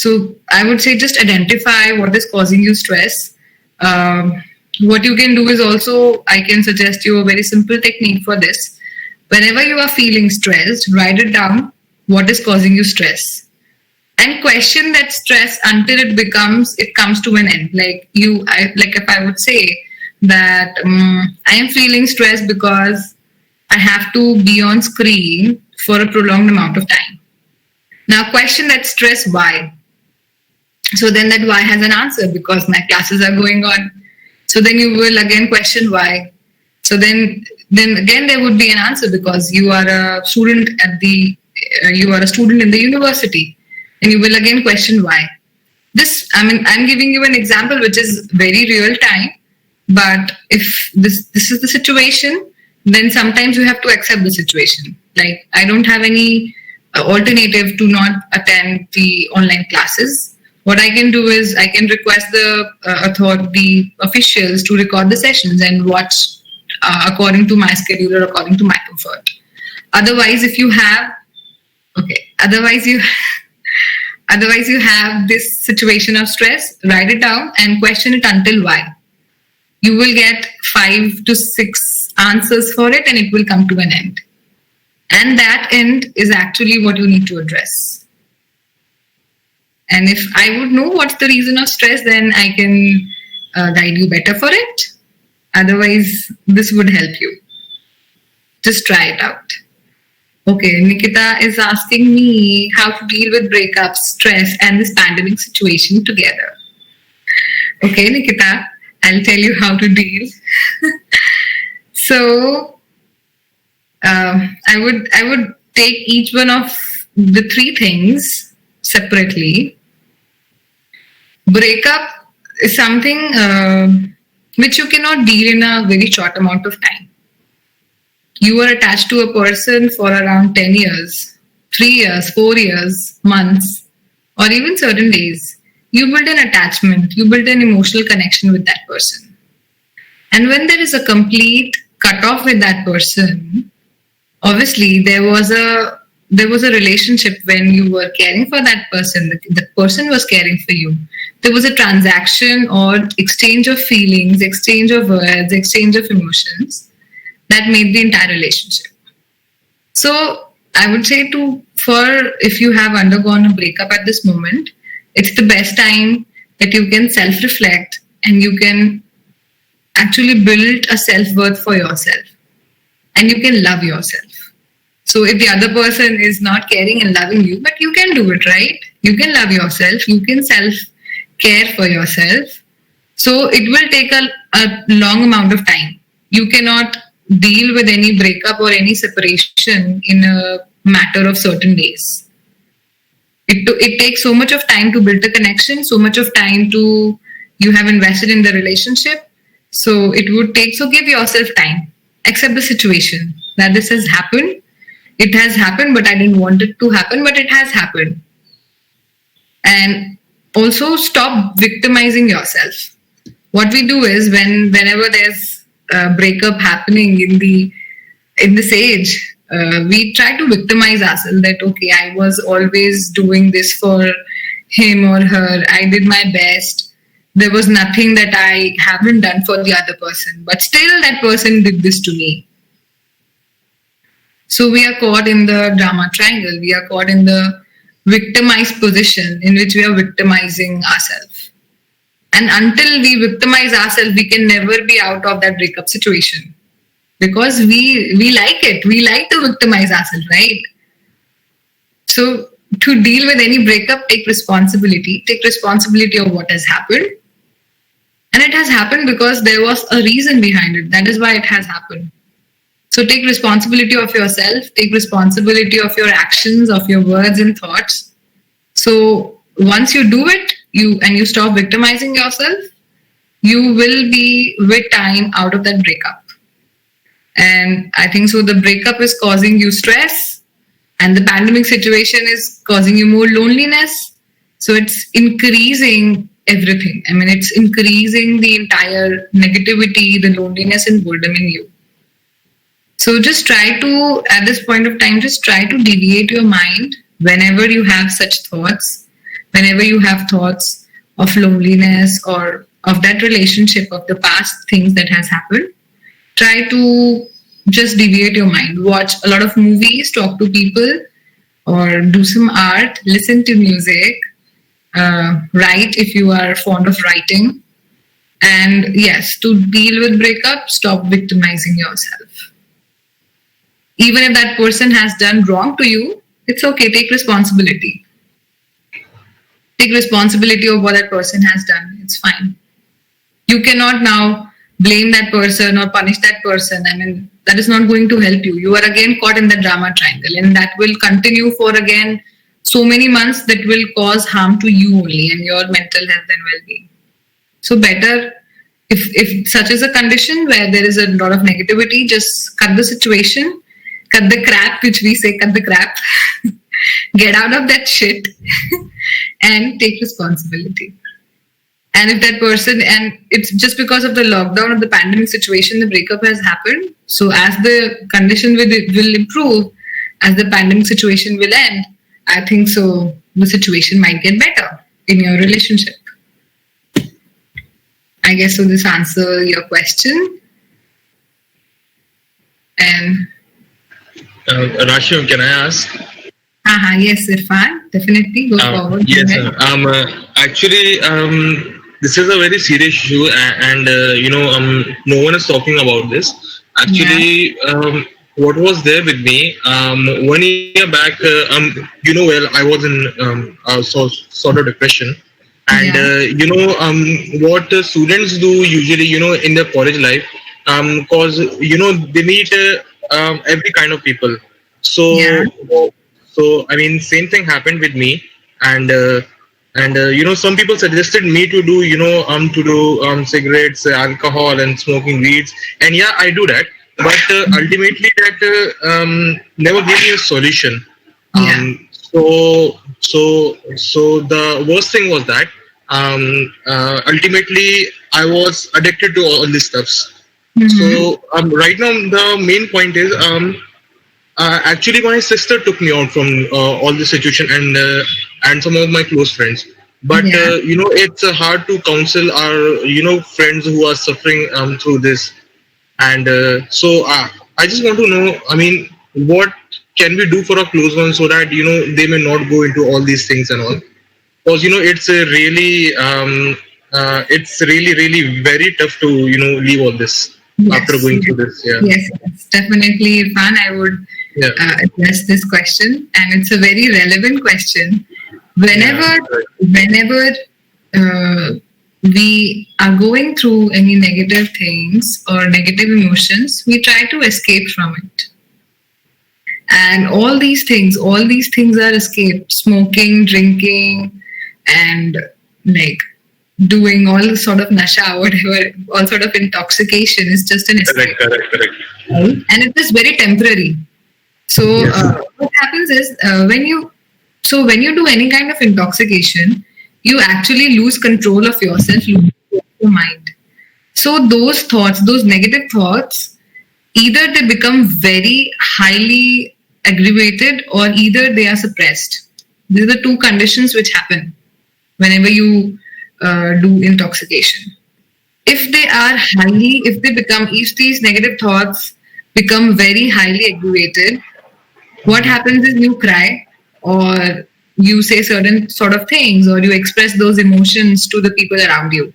So I would say just identify what is causing you stress. What you can do is also, I can suggest you a very simple technique for this. Whenever you are feeling stressed, write it down, what is causing you stress. And question that stress until it comes to an end. Like if I would say that I am feeling stressed because I have to be on screen for a prolonged amount of time. Now question that stress why. So then that why has an answer, because my classes are going on. So then you will again question why. So then again there would be an answer, because you are a student in the university, and you will again question why. I'm giving you an example which is very real time, but if this is the situation, then sometimes you have to accept the situation. Like, I don't have any alternative to not attend the online classes. What I can do is I can request the officials to record the sessions and watch according to my schedule or according to my comfort. Otherwise you have this situation of stress, write it down and question it until why. You will get 5 to 6 answers for it, and it will come to an end. And that end is actually what you need to address. And if I would know what's the reason of stress, then I can guide you better for it. Otherwise, this would help you. Just try it out. Okay, Nikita is asking me how to deal with breakups, stress, and this pandemic situation together. Okay, Nikita, I'll tell you how to deal. So, I would take each one of the 3 things separately. Breakup is something which you cannot deal in a very short amount of time. You are attached to a person for around 10 years, 3 years, 4 years, months, or even certain days. You build an attachment, you build an emotional connection with that person. And when there is a complete cutoff with that person, obviously there was a relationship when you were caring for that person, the person was caring for you. There was a transaction or exchange of feelings, exchange of words, exchange of emotions that made the entire relationship. So I would say if you have undergone a breakup at this moment, it's the best time that you can self-reflect and you can actually build a self-worth for yourself, and you can love yourself. So if the other person is not caring and loving you, but you can do it, right? You can love yourself, you can self-care for yourself. So it will take a long amount of time. You cannot deal with any breakup or any separation in a matter of certain days. It takes so much of time to build a connection, so much of time you have invested in the relationship. So give yourself time. Accept the situation that this has happened. It has happened, but I didn't want it to happen, but it has happened. And also stop victimizing yourself. What we do is whenever there's a breakup happening in this age, we try to victimize ourselves that, okay, I was always doing this for him or her. I did my best. There was nothing that I haven't done for the other person, but still that person did this to me. So we are caught in the drama triangle. We are caught in the victimized position in which we are victimizing ourselves. And until we victimize ourselves, we can never be out of that breakup situation. Because we like it. We like to victimize ourselves, right? So to deal with any breakup, take responsibility. Take responsibility of what has happened. And it has happened because there was a reason behind it. That is why it has happened. So take responsibility of yourself. Take responsibility of your actions, of your words and thoughts. So once you do it, you stop victimizing yourself, you will be with time out of that breakup. And I think so the breakup is causing you stress, and the pandemic situation is causing you more loneliness. So it's increasing everything. I mean, it's increasing the entire negativity, the loneliness and boredom in you. So just try to, at this point of time, just try to deviate your mind whenever you have such thoughts. whenever you have thoughts of loneliness or of that relationship, of the past things that has happened, try to just deviate your mind. Watch a lot of movies, talk to people, or do some art, listen to music, write if you are fond of writing. And yes, to deal with breakup, stop victimizing yourself. Even if that person has done wrong to you, it's okay, take responsibility. Take responsibility of what that person has done. It's fine. You cannot now blame that person or punish that person. I mean, that is not going to help you. You are again caught in the drama triangle, and that will continue for again so many months that will cause harm to you only and your mental health and well-being. So better, if such is a condition where there is a lot of negativity, just cut the situation, cut the crap, which we say, cut the crap, get out of that shit and take responsibility. And if that person, and it's just because of the lockdown or the pandemic situation, the breakup has happened. So as the condition will improve, as the pandemic situation will end, I think so the situation might get better in your relationship. I guess so this answer your question. And Rashim, can I ask? Yes, Irfan, definitely go forward. Yes, actually, this is a very serious issue, and no one is talking about this. Actually, what was there with me 1 year back? Well, I was in sort of depression, and what students do usually, in their college life, cause they meet every kind of people. So I mean, same thing happened with me, and some people suggested me to do cigarettes, alcohol, and smoking weeds, and yeah, I do that. But ultimately, that never gave me a solution. So the worst thing was that ultimately I was addicted to all these stuffs. So right now the main point is actually my sister took me out from all this situation and some of my close friends. But it's hard to counsel our friends who are suffering through this. And so I just want to know, I mean, what can we do for our close ones so that they may not go into all these things and all? Because it's really very tough to leave all this after going through this. Yes, definitely, Irfan. I would address this question, and it's a very relevant question. Whenever we are going through any negative things or negative emotions, we try to escape from it. And all these things are escape. Smoking, drinking, and like doing all sort of nasha, whatever, all sort of intoxication is just an escape. Correct. Right? And it is very temporary. So what happens is when you do any kind of intoxication, you actually lose control of yourself, you lose your mind. So those thoughts, those negative thoughts, either they become very highly aggravated or either they are suppressed. These are the two conditions which happen whenever you do intoxication. If these negative thoughts become very highly aggravated, what happens is you cry, or you say certain sort of things, or you express those emotions to the people around you.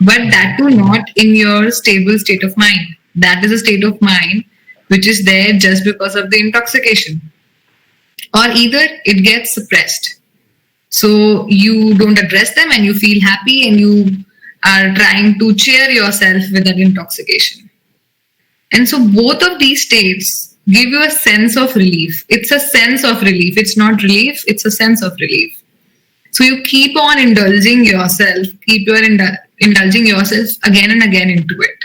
But that too not in your stable state of mind. That is a state of mind which is there just because of the intoxication. Or either it gets suppressed. So you don't address them and you feel happy and you are trying to cheer yourself with that intoxication. And so both of these states give you a sense of relief. It's a sense of relief. It's not relief, it's a sense of relief. So you keep on indulging yourself, indulging yourself again and again into it.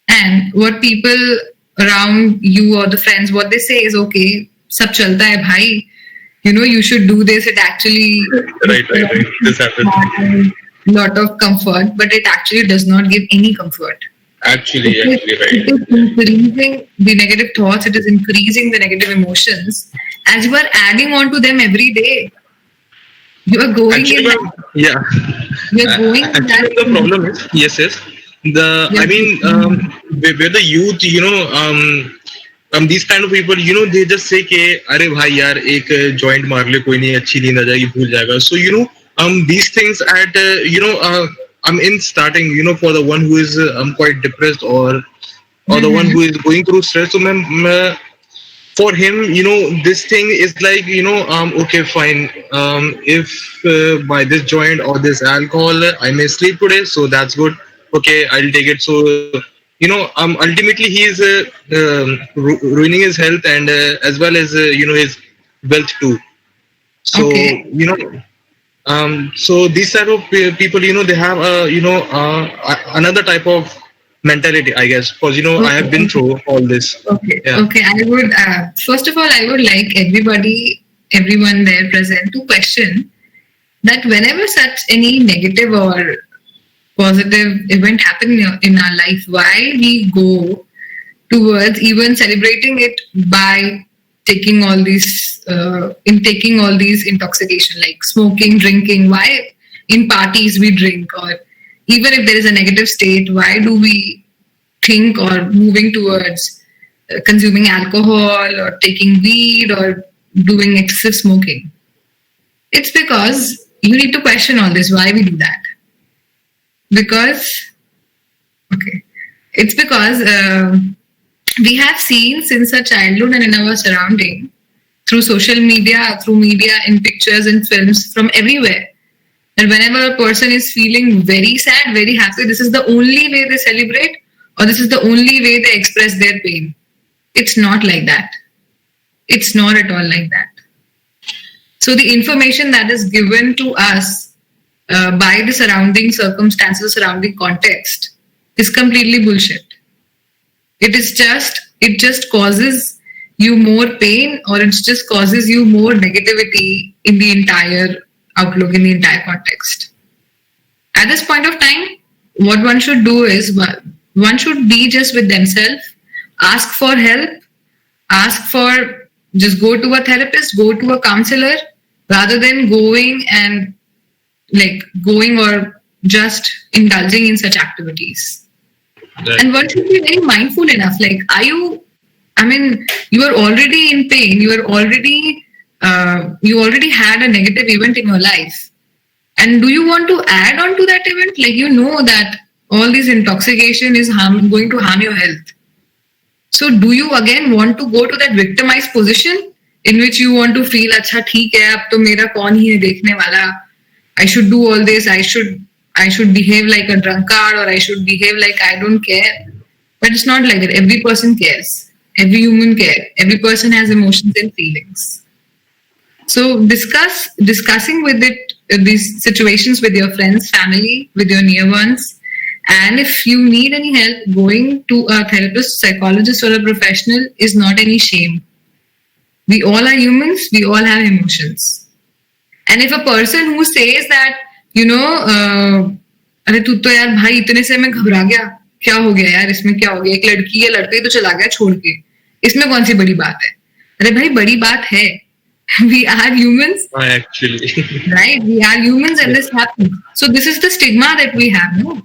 And what people around you or the friends, what they say is, okay, sab chalta hai bhai, you should do this. It actually right. This happens. Lot of comfort, but it actually does not give any comfort. Actually, right. It is increasing the negative thoughts, it is increasing the negative emotions as you are adding on to them every day. You are going Actually, in. yeah. You're going in that. Actually, the problem is, yes. I mean, where the youth, these kind of people, they just say कि अरे भाई यार एक joint मार ले कोई नहीं अच्छी नींद आ जाएगी भूल जाएगा. So these things at I'm in starting for the one who is quite depressed or the one who is going through stress. So for him, this thing is like okay, fine. If by this joint or this alcohol I may sleep today, so that's good. Okay, I'll take it. So ultimately he is ruining his health and as well as his wealth too. So Okay. so these type of people they have another type of mentality, I guess, because I have been through all this. Okay. Yeah. Okay. I would first of all, I would like everyone there present to question that whenever such any negative or positive event happen in our life, why we go towards even celebrating it by taking all these taking all these intoxication like smoking, drinking. Why in parties we drink, or even if there is a negative state, why do we think or moving towards consuming alcohol or taking weed or doing excessive smoking? It's because you need to question all this, why we do that. It's because we have seen since our childhood and in our surrounding, through social media, through media, in pictures and films from everywhere, that whenever a person is feeling very sad, very happy, this is the only way they celebrate, or this is the only way they express their pain. It's not like that. It's not at all like that. So the information that is given to us by the surrounding circumstances, surrounding context, is completely bullshit. It just causes you more pain, or it just causes you more negativity in the entire outlook, in the entire context. At this point of time, what one should do is one should be just with themselves, ask for help, just go to a therapist, go to a counselor, rather than going or just indulging in such activities. Right. And one should be very mindful enough. Like, you are already in pain. You already had a negative event in your life. And do you want to add on to that event? Like, that all this intoxication is going to harm your health. So do you again want to go to that victimized position in which you want to feel, अच्छा ठीक है, अब तो मेरा कौन ही है देखने वाला. I should do all this. I should behave like a drunkard, or I should behave like I don't care. But it's not like that. Every person cares. Every human cares. Every person has emotions and feelings. So discussing with these situations with your friends, family, with your near ones. And if you need any help, going to a therapist, psychologist, or a professional is not any shame. We all are humans. We all have emotions. And if a person who says that, अरे तू तो यार भाई इतने से मैं घबरा गया, क्या हो गया यार, इसमें क्या हो गया, एक लड़की या लड़का ही तो चला गया छोड़ के, इसमें कौन सी बड़ी बात है. अरे भाई बड़ी बात है. We are humans. Actually. Right? We are humans and this happens. So this is the stigma that we have, no?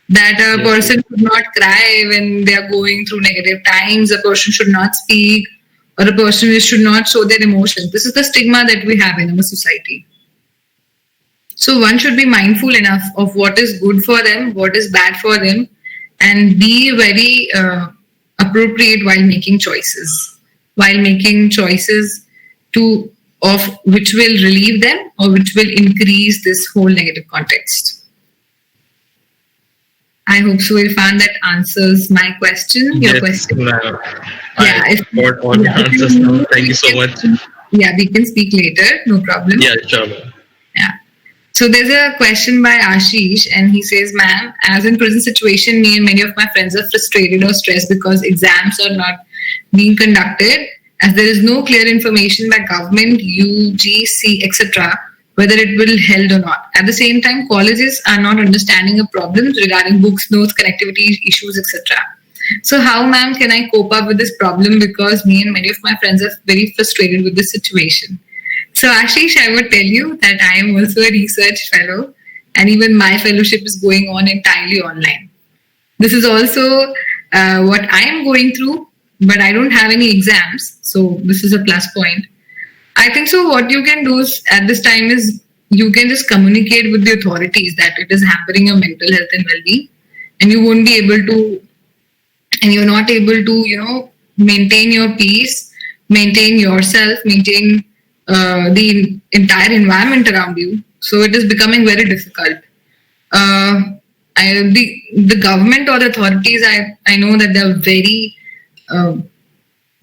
That a person should not cry when they are going through negative times, a person should not speak, or a person should not show their emotions. This is the stigma that we have in our society. So one should be mindful enough of what is good for them, what is bad for them, and be very appropriate while making choices. While making choices of which will relieve them or which will increase this whole negative context. I hope so. Irfan, that answers my question. Your question. I got all the answers now. Thank you so much. Yeah, we can speak later. No problem. Yeah, sure. Yeah. So there's a question by Ashish, and he says, ma'am, as in present situation, me and many of my friends are frustrated or stressed because exams are not being conducted, as there is no clear information by government, UGC, etc., whether it will held or not. At the same time, colleges are not understanding the problems regarding books, notes, connectivity issues, etc. So how, ma'am, can I cope up with this problem, because me and many of my friends are very frustrated with this situation? So Ashish, I would tell you that I am also a research fellow, and even my fellowship is going on entirely online. This is also what I am going through, but I don't have any exams, so this is a plus point. I think so. What you can do is, at this time is you can just communicate with the authorities that it is hampering your mental health and well-being, and you won't be able to, and you're not able to, maintain your peace, maintain yourself, maintain the entire environment around you. So it is becoming very difficult. The government or the authorities, I know that they're very,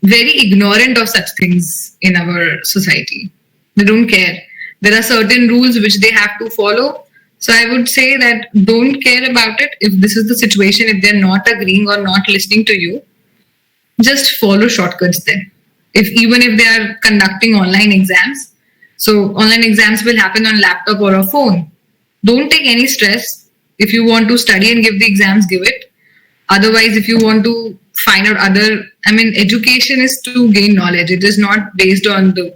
very ignorant of such things in our society. They don't care. There are certain rules which they have to follow. So I would say that don't care about it. If this is the situation, if they're not agreeing or not listening to you, just follow shortcuts then. Even if they are conducting online exams, so online exams will happen on laptop or a phone. Don't take any stress. If you want to study and give the exams, give it. Otherwise, if you want to find out education is to gain knowledge. It is not based on the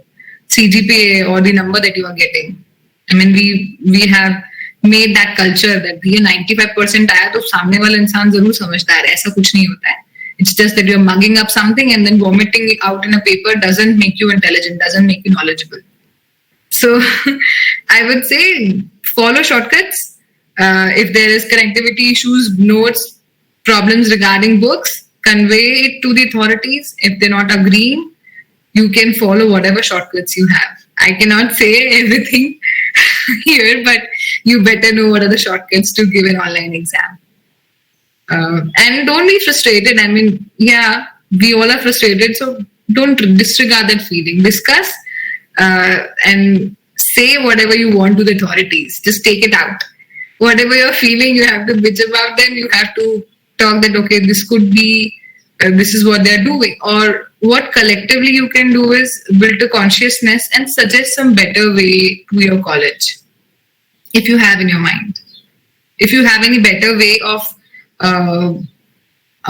CGPA or the number that you are getting. We have made that culture that ये 95% आया तो सामने वाला इंसान जरूर समझता है. ऐसा कुछ नहीं होता है. It's just that you're mugging up something and then vomiting it out in a paper doesn't make you intelligent, doesn't make you knowledgeable. So I would say follow shortcuts. If there is connectivity issues, notes, problems regarding books, convey it to the authorities. If they're not agreeing, you can follow whatever shortcuts you have. I cannot say everything here, but you better know what are the shortcuts to give an online exam. And don't be frustrated. We all are frustrated, so don't disregard that feeling. Discuss and say whatever you want to the authorities. Just take it out. Whatever you're feeling, you have to bitch about them. You have to talk that, okay, this could be, this is what they're doing. Or what collectively you can do is build a consciousness and suggest some better way to your college. If you have in your mind. If you have any better way of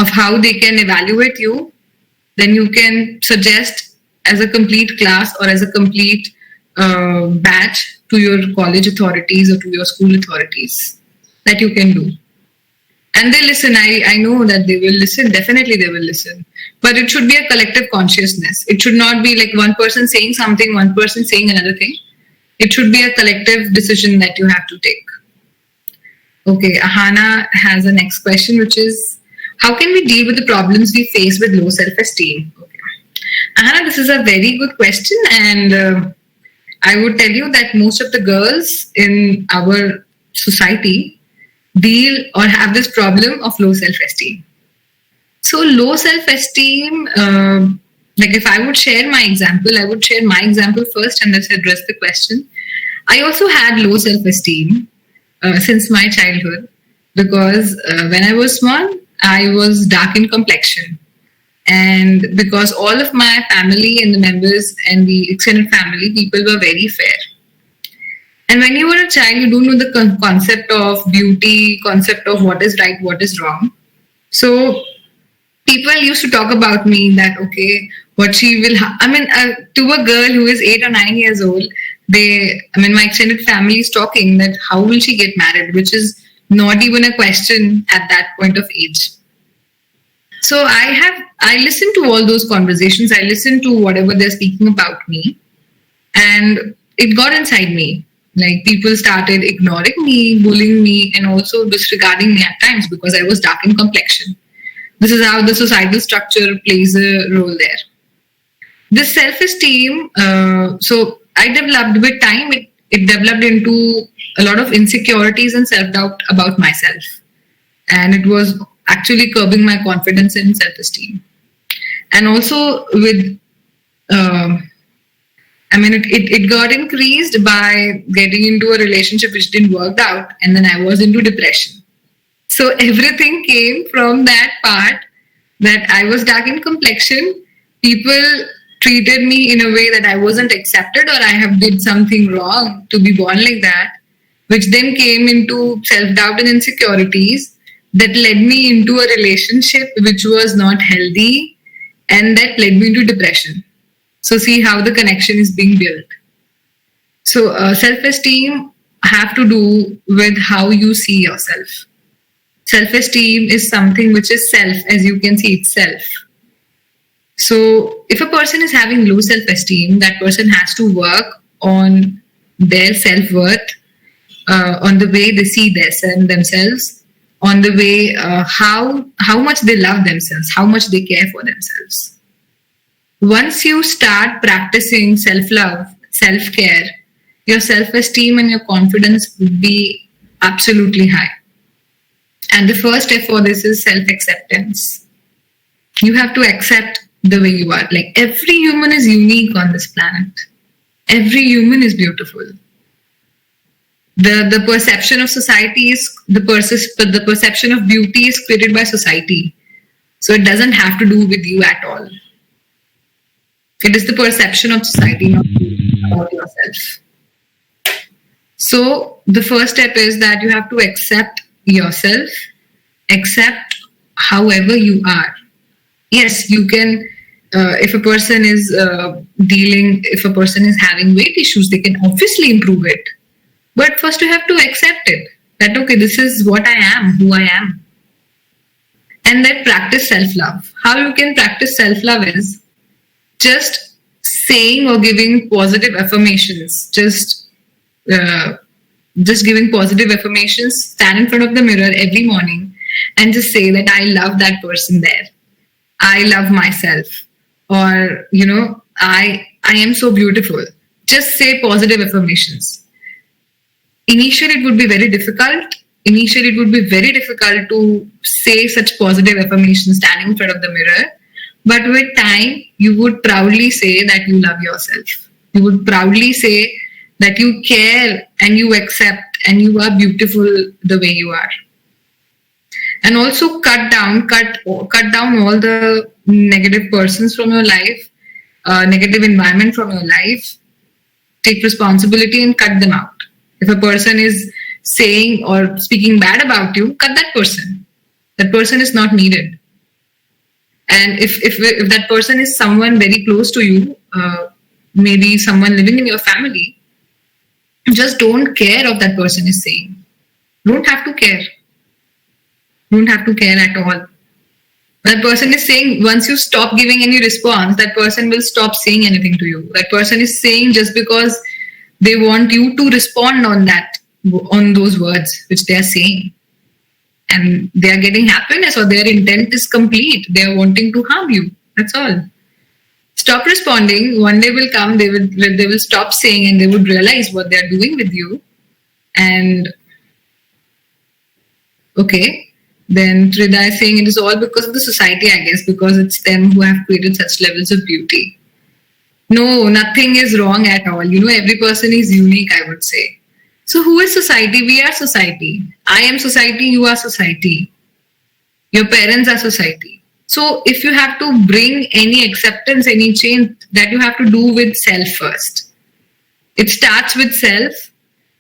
how they can evaluate you, then you can suggest as a complete class or as a complete batch to your college authorities or to your school authorities that you can do. And they listen. I know that they will listen. Definitely they will listen. But it should be a collective consciousness. It should not be like one person saying something, one person saying another thing. It should be a collective decision that you have to take. Okay, Ahana has a next question, which is, how can we deal with the problems we face with low self-esteem? Okay. Ahana, this is a very good question, and I would tell you that most of the girls in our society deal or have this problem of low self-esteem. So low self-esteem, like if I would share my example, I would share my example first and let's address the question. I also had low self-esteem since my childhood because when I was small, I was dark in complexion. And because all of my family and the members and the extended family, people were very fair. And when you were a child, you don't know the concept of beauty, concept of what is right, what is wrong. So people used to talk about me that, okay, what she will, to a girl who is 8 or 9 years old, my extended family is talking that how will she get married, which is not even a question at that point of age. So I listened to all those conversations. I listened to whatever they're speaking about me, and it got inside me. Like people started ignoring me, bullying me, and also disregarding me at times because I was dark in complexion. This is how the societal structure plays a role there. This self-esteem, so I developed with time, it developed into a lot of insecurities and self-doubt about myself. And it was actually curbing my confidence and self-esteem. And also with, it got increased by getting into a relationship which didn't work out. And then I was into depression. So everything came from that part that I was dark in complexion. People treated me in a way that I wasn't accepted or I have did something wrong to be born like that, which then came into self-doubt and insecurities that led me into a relationship which was not healthy and that led me into depression. So see how the connection is being built. So self-esteem have to do with how you see yourself. Self-esteem is something which is self, as you can see, it's self. So if a person is having low self-esteem, that person has to work on their self-worth, on the way they see themselves, on the way how much they love themselves, how much they care for themselves. Once you start practicing self-love, self-care, your self-esteem and your confidence will be absolutely high. And the first step for this is self-acceptance. You have to accept the way you are. Like, every human is unique on this planet. Every human is beautiful. The perception of society is the perception of beauty is created by society. So it doesn't have to do with you at all. It is the perception of society, not about yourself. So the first step is that you have to accept yourself, accept however you are. Yes, you can, if a person is if a person is having weight issues, they can obviously improve it. But first you have to accept it, that okay, this is what I am, who I am. And then practice self-love. How you can practice self-love is just saying or giving positive affirmations, just giving positive affirmations. Stand in front of the mirror every morning and just say that I love that person there. I love myself. Or, I am so beautiful. Just say positive affirmations. Initially, it would be very difficult. Initially, it would be very difficult to say such positive affirmations standing in front of the mirror. But with time, you would proudly say that you love yourself. You would proudly say that you care and you accept and you are beautiful the way you are. And also cut down all the negative persons from your life, negative environment from your life. Take responsibility and cut them out. If a person is saying or speaking bad about you, cut that person. That person is not needed. And if that person is someone very close to you, maybe someone living in your family, just don't care of that person is saying. Don't have to care. Don't have to care at all. That person is saying, once you stop giving any response, that person will stop saying anything to you. That person is saying just because they want you to respond on those words which they are saying. And they are getting happiness, or their intent is complete. They are wanting to harm you. That's all. Stop responding. One day will come, they will stop saying and they would realize what they are doing with you. And okay, then Trida is saying it is all because of the society, I guess, because it's them who have created such levels of beauty. No, nothing is wrong at all. Every person is unique, I would say. So who is society? We are society. I am society, you are society. Your parents are society. So if you have to bring any acceptance, any change, that you have to do with self first. It starts with self,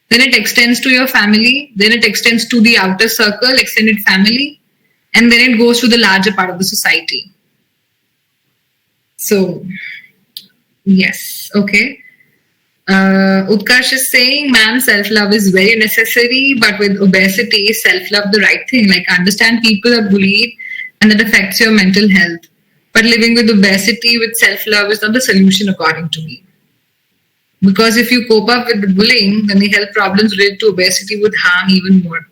then it extends to your family, then it extends to the outer circle, extended family, and then it goes to the larger part of the society. So, yes, okay. Utkarsh is saying, ma'am, self-love is very necessary, but with obesity, is self-love the right thing? Like, understand people are bullied and that affects your mental health. But living with obesity with self-love is not the solution, according to me. Because if you cope up with the bullying, then the health problems related to obesity would harm even more.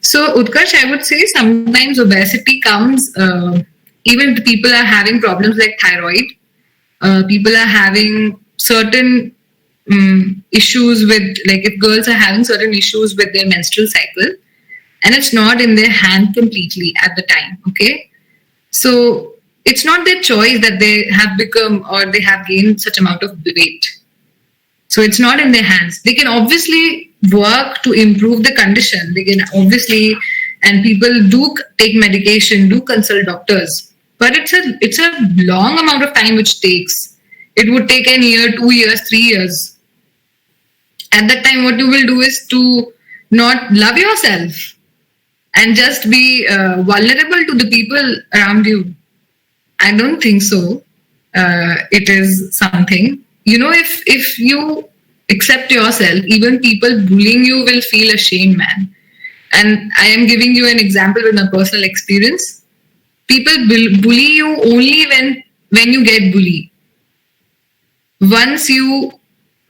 So, Utkarsh, I would say sometimes obesity comes, even if people are having problems like thyroid, people are having certain issues with, like if girls are having certain issues with their menstrual cycle, and it's not in their hand completely at the time, okay? So, it's not their choice that they have become or they have gained such amount of weight. So it's not in their hands. They can obviously work to improve the condition. They can obviously, and people do take medication, do consult doctors. But it's a long amount of time which takes. It would take 1 year, 2 years, 3 years. At that time, what you will do is to not love yourself and just be vulnerable to the people around you. I don't think so. It is something. If you accept yourself, even people bullying you will feel ashamed, man. And I am giving you an example with my personal experience. People bully you only when you get bullied. Once you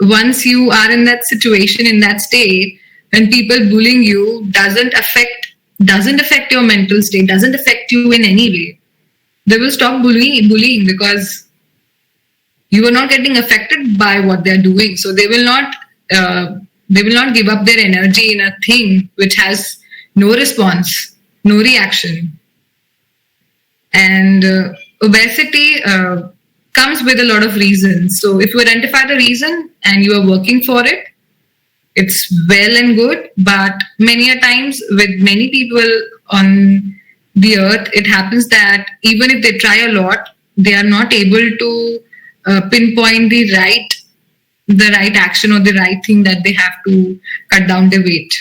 are in that situation, in that state, when people bullying you doesn't affect your mental state, doesn't affect you in any way. They will stop bullying because you are not getting affected by what they're doing. So they will not give up their energy in a thing which has no response, no reaction. And obesity comes with a lot of reasons. So if you identify the reason and you are working for it, it's well and good. But many a times with many people on the earth, it happens that even if they try a lot, they are not able to pinpoint the right action or the right thing that they have to cut down their weight.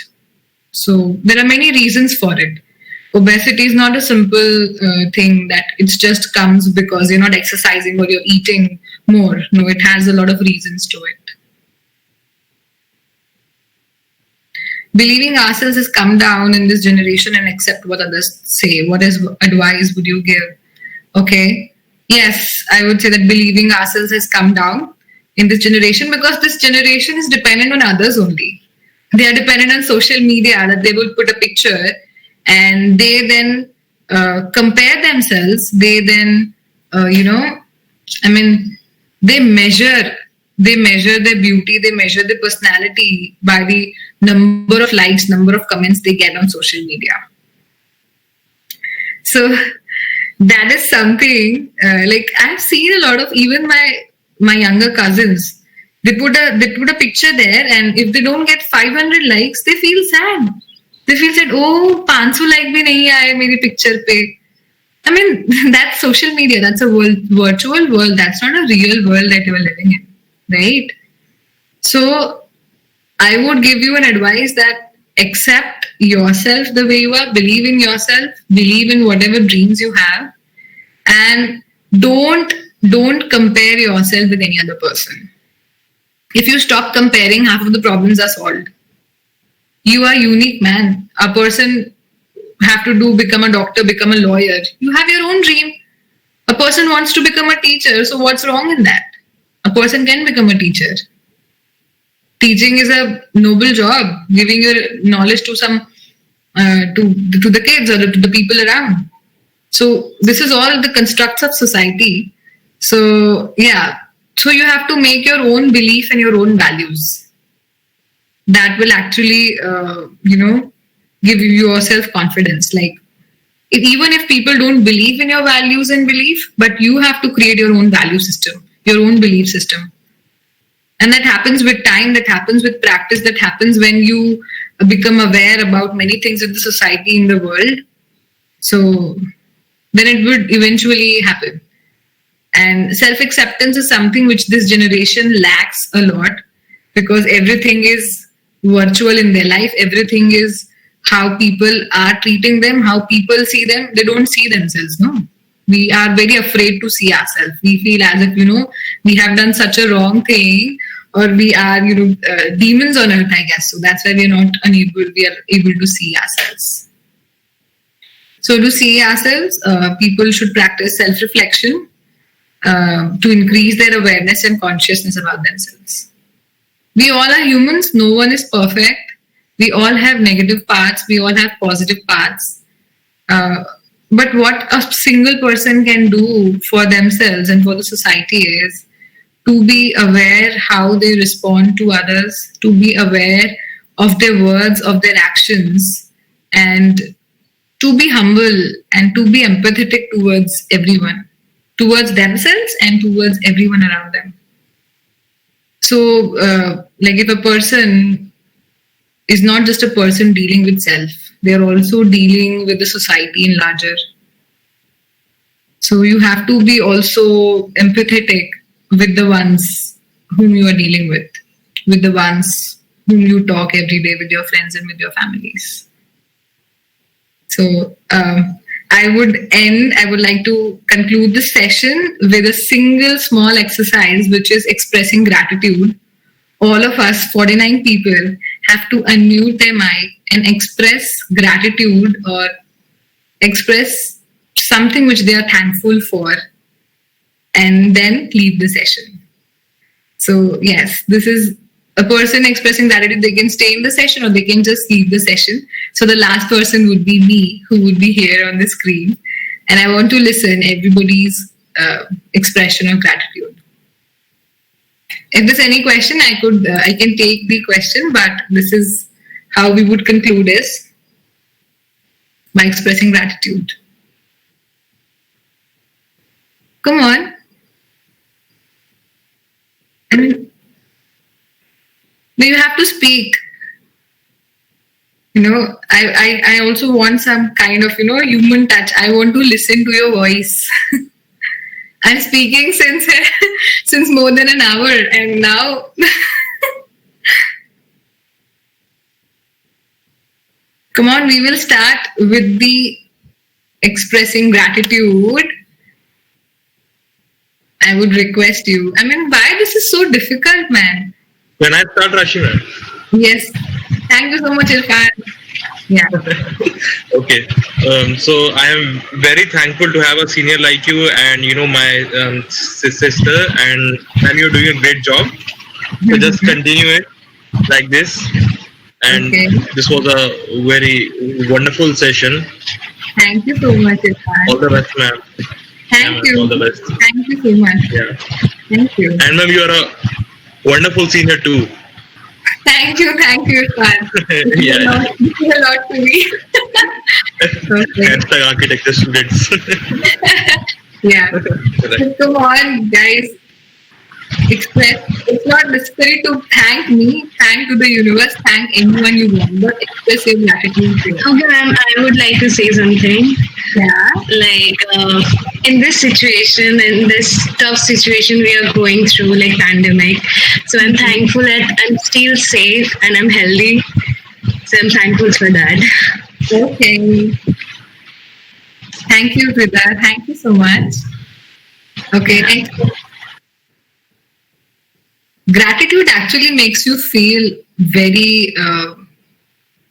So there are many reasons for it. Obesity is not a simple thing that it just comes because you're not exercising or you're eating more. No, it has a lot of reasons to it. Believing ourselves has come down in this generation and accept what others say. What advice would you give? Okay. Yes, I would say that believing ourselves has come down in this generation because this generation is dependent on others only. They are dependent on social media, that they will put a picture and they then compare themselves. They then, they measure their beauty, they measure their personality by the number of likes, number of comments they get on social media. So that is something I've seen a lot of, even my younger cousins, they put a picture there, and if they don't get 500 likes, they feel sad. They feel sad, oh, 500 like bhi nahi aaye meri picture pe. I mean, that's social media. That's a virtual world. That's not a real world that you are living in, right? So I would give you an advice that accept yourself the way you are, believe in yourself, believe in whatever dreams you have, and don't compare yourself with any other person. If you stop comparing, half of the problems are solved. You are unique, man. A person have to become a doctor, become a lawyer. You have your own dream. A person wants to become a teacher, so what's wrong in that? A person can become a teacher. Teaching is a noble job, giving your knowledge to some to the kids or to the people around. So this is all the constructs of society. So yeah, so you have to make your own belief and your own values. That will actually, give you yourself confidence. Like, even if people don't believe in your values and belief, but you have to create your own value system, your own belief system. And that happens with time, that happens with practice, that happens when you become aware about many things in the society, in the world. So then it would eventually happen. And self-acceptance is something which this generation lacks a lot, because everything is virtual in their life. Everything is how people are treating them, how people see them. They don't see themselves, no. We are very afraid to see ourselves. We feel as if, we have done such a wrong thing, or we are, demons on earth, I guess. So that's why we are able to see ourselves. So to see ourselves, people should practice self-reflection to increase their awareness and consciousness about themselves. We all are humans. No one is perfect. We all have negative parts. We all have positive parts. But what a single person can do for themselves and for the society is to be aware how they respond to others, to be aware of their words, of their actions, and to be humble and to be empathetic towards everyone, towards themselves and towards everyone around them. So, if a person is not just a person dealing with self, they're also dealing with the society in larger. So you have to be also empathetic with the ones whom you are dealing with the ones whom you talk every day, with your friends and with your families. So I would like to conclude this session with a single small exercise, which is expressing gratitude all of us, 49 people, have to unmute their mic and express gratitude or express something which they are thankful for, and then leave the session. So yes, this is a person expressing gratitude. They can stay in the session or they can just leave the session. So the last person would be me, who would be here on the screen, and I want to listen everybody's expression of gratitude. If there's any question, I can take the question, but this is how we would conclude is by expressing gratitude. Come on. I mean, you have to speak. I also want some kind of, human touch. I want to listen to your voice. I'm speaking since more than an hour, and now come on, we will start with the expressing gratitude. I would request you. I mean, why this is so difficult, man? When I start rushing, man. Yes. Thank you so much, Irfan. Yeah. Okay. So I am very thankful to have a senior like you, and my sister, and you're doing a great job. So just continue it like this. And this was a very wonderful session. Thank you so much, Irfan. All the best, ma'am. Thank you. All the best. Thank you so much. Yeah. Thank you. And ma'am, you are a wonderful senior too. Thank you, Irfan. Yeah. It means a lot to me. Okay. Hashtag architecture students. Yeah. Come on, guys. It's not necessary to thank me, thank to the universe, thank anyone you want, but express your gratitude. Okay, ma'am, I would like to say something. Yeah. Like, in this situation, in this tough situation we are going through, like pandemic, so I'm thankful that I'm still safe and I'm healthy. So I'm thankful for that. Okay. Thank you, Vida. Thank you so much. Okay, next. Gratitude actually makes you feel very,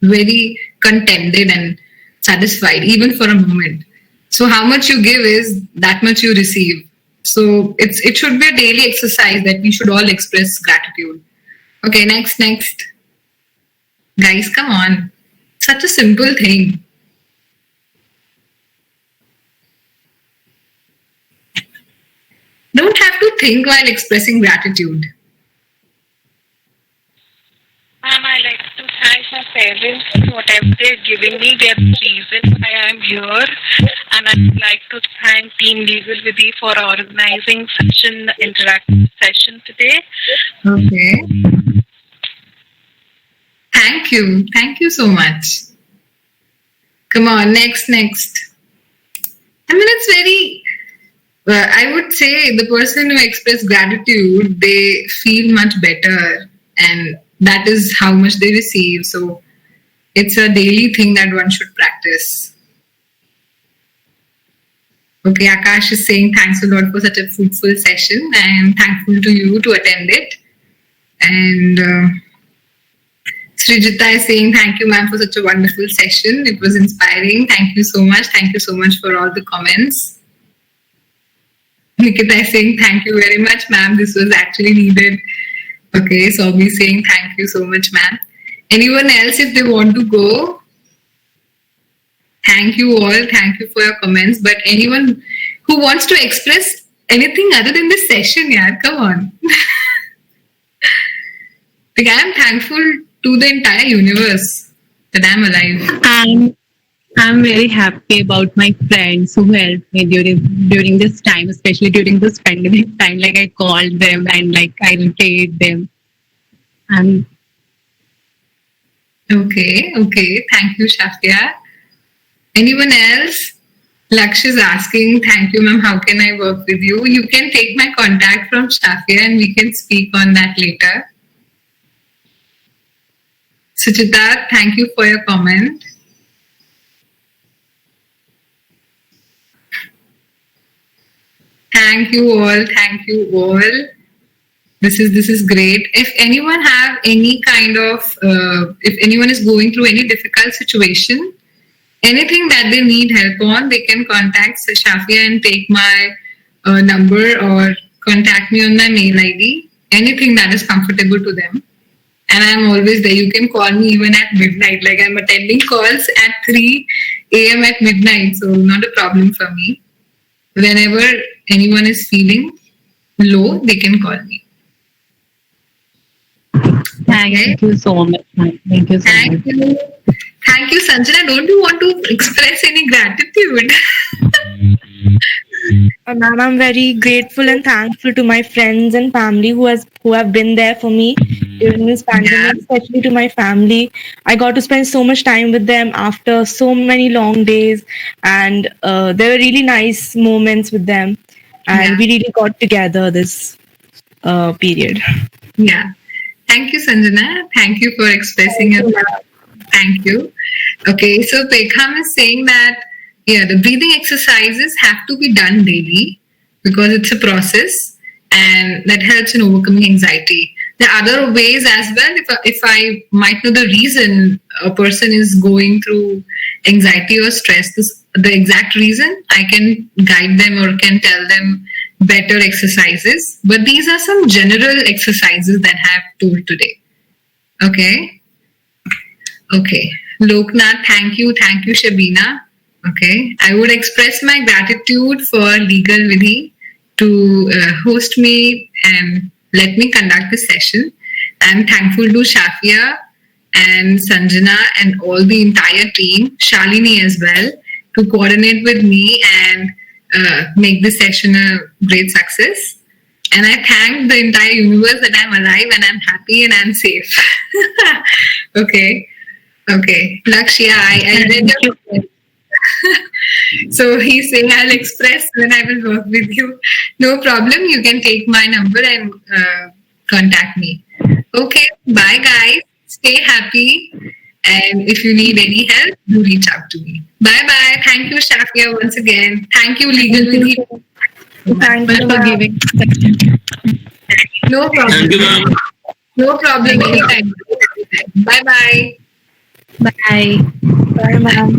very contented and satisfied, even for a moment. So how much you give is that much you receive. So it should be a daily exercise that we should all express gratitude. Okay, next. Guys, come on. Such a simple thing. Don't have to think while expressing gratitude. Ma'am, I like to thank my parents for whatever they're giving me. They're the reason I am here. And I'd like to thank Team Legal Vidhi for organizing such an interactive session today. Okay. Thank you. Thank you so much. Come on, next. I mean, it's very, I would say the person who express gratitude, they feel much better, and that is how much they receive. So it's a daily thing that one should practice. Okay, Akash is saying thanks a lot for such a fruitful session. I am thankful to you to attend it. And Srijita is saying thank you, ma'am, for such a wonderful session. It was inspiring. Thank you so much. Thank you so much for all the comments. Nikita is saying thank you very much, ma'am. This was actually needed. Okay, so I'll be saying thank you so much, ma'am. Anyone else, if they want to go? Thank you all. Thank you for your comments. But anyone who wants to express anything other than this session, yaar, come on. Like, I am thankful to the entire universe that I'm alive. I'm very happy about my friends who helped me during this time, especially during this pandemic time. Like, I called them and I repaid them. Okay. Thank you, Shafia. Anyone else? Laksh is asking, thank you, ma'am. How can I work with you? You can take my contact from Shafia and we can speak on that later. Suchita, thank you for your comment. Thank you all. This is great. If anyone have any kind of if anyone is going through any difficult situation, anything that they need help on, they can contact Shafia and take my number or contact me on my mail ID. Anything that is comfortable to them. And I'm always there. You can call me even at midnight. Like I'm attending calls at 3 a.m. at midnight. So not a problem for me. Whenever anyone is feeling low, they can call me. Thank you so much. Thank you so much. Thank you. Thank you, Sanjana. Don't you want to express any gratitude? Ma'am, I'm very grateful and thankful to my friends and family who have been there for me during this pandemic, especially to my family. I got to spend so much time with them after so many long days, and there were really nice moments with them, and we really got together this period. Yeah. Thank you, Sanjana. Thank you for expressing your love. Thank you. Okay, so Pekham is saying that the breathing exercises have to be done daily because it's a process and that helps in overcoming anxiety. There are other ways as well. If I might know the reason a person is going through anxiety or stress, the exact reason, I can guide them or can tell them better exercises. But these are some general exercises that I have told today. Okay. Loknath, thank you. Thank you, Shabina. Okay. I would express my gratitude for Legal Vidhi to host me and let me conduct this session. I'm thankful to Shafia and Sanjana and all the entire team, Shalini as well, to coordinate with me and make this session a great success. And I thank the entire universe that I'm alive and I'm happy and I'm safe. Okay. Lakshya, I read your so he's saying I'll express when I will work with you. No problem. You can take my number and contact me. Okay. Bye, guys. Stay happy. And if you need any help, do reach out to me. Bye. Thank you, Shafia, once again. Thank you, Legal Vidhi. Thank you for giving. No problem. Thank you, ma'am. No problem. Anytime. Bye. Bye. Bye, ma'am.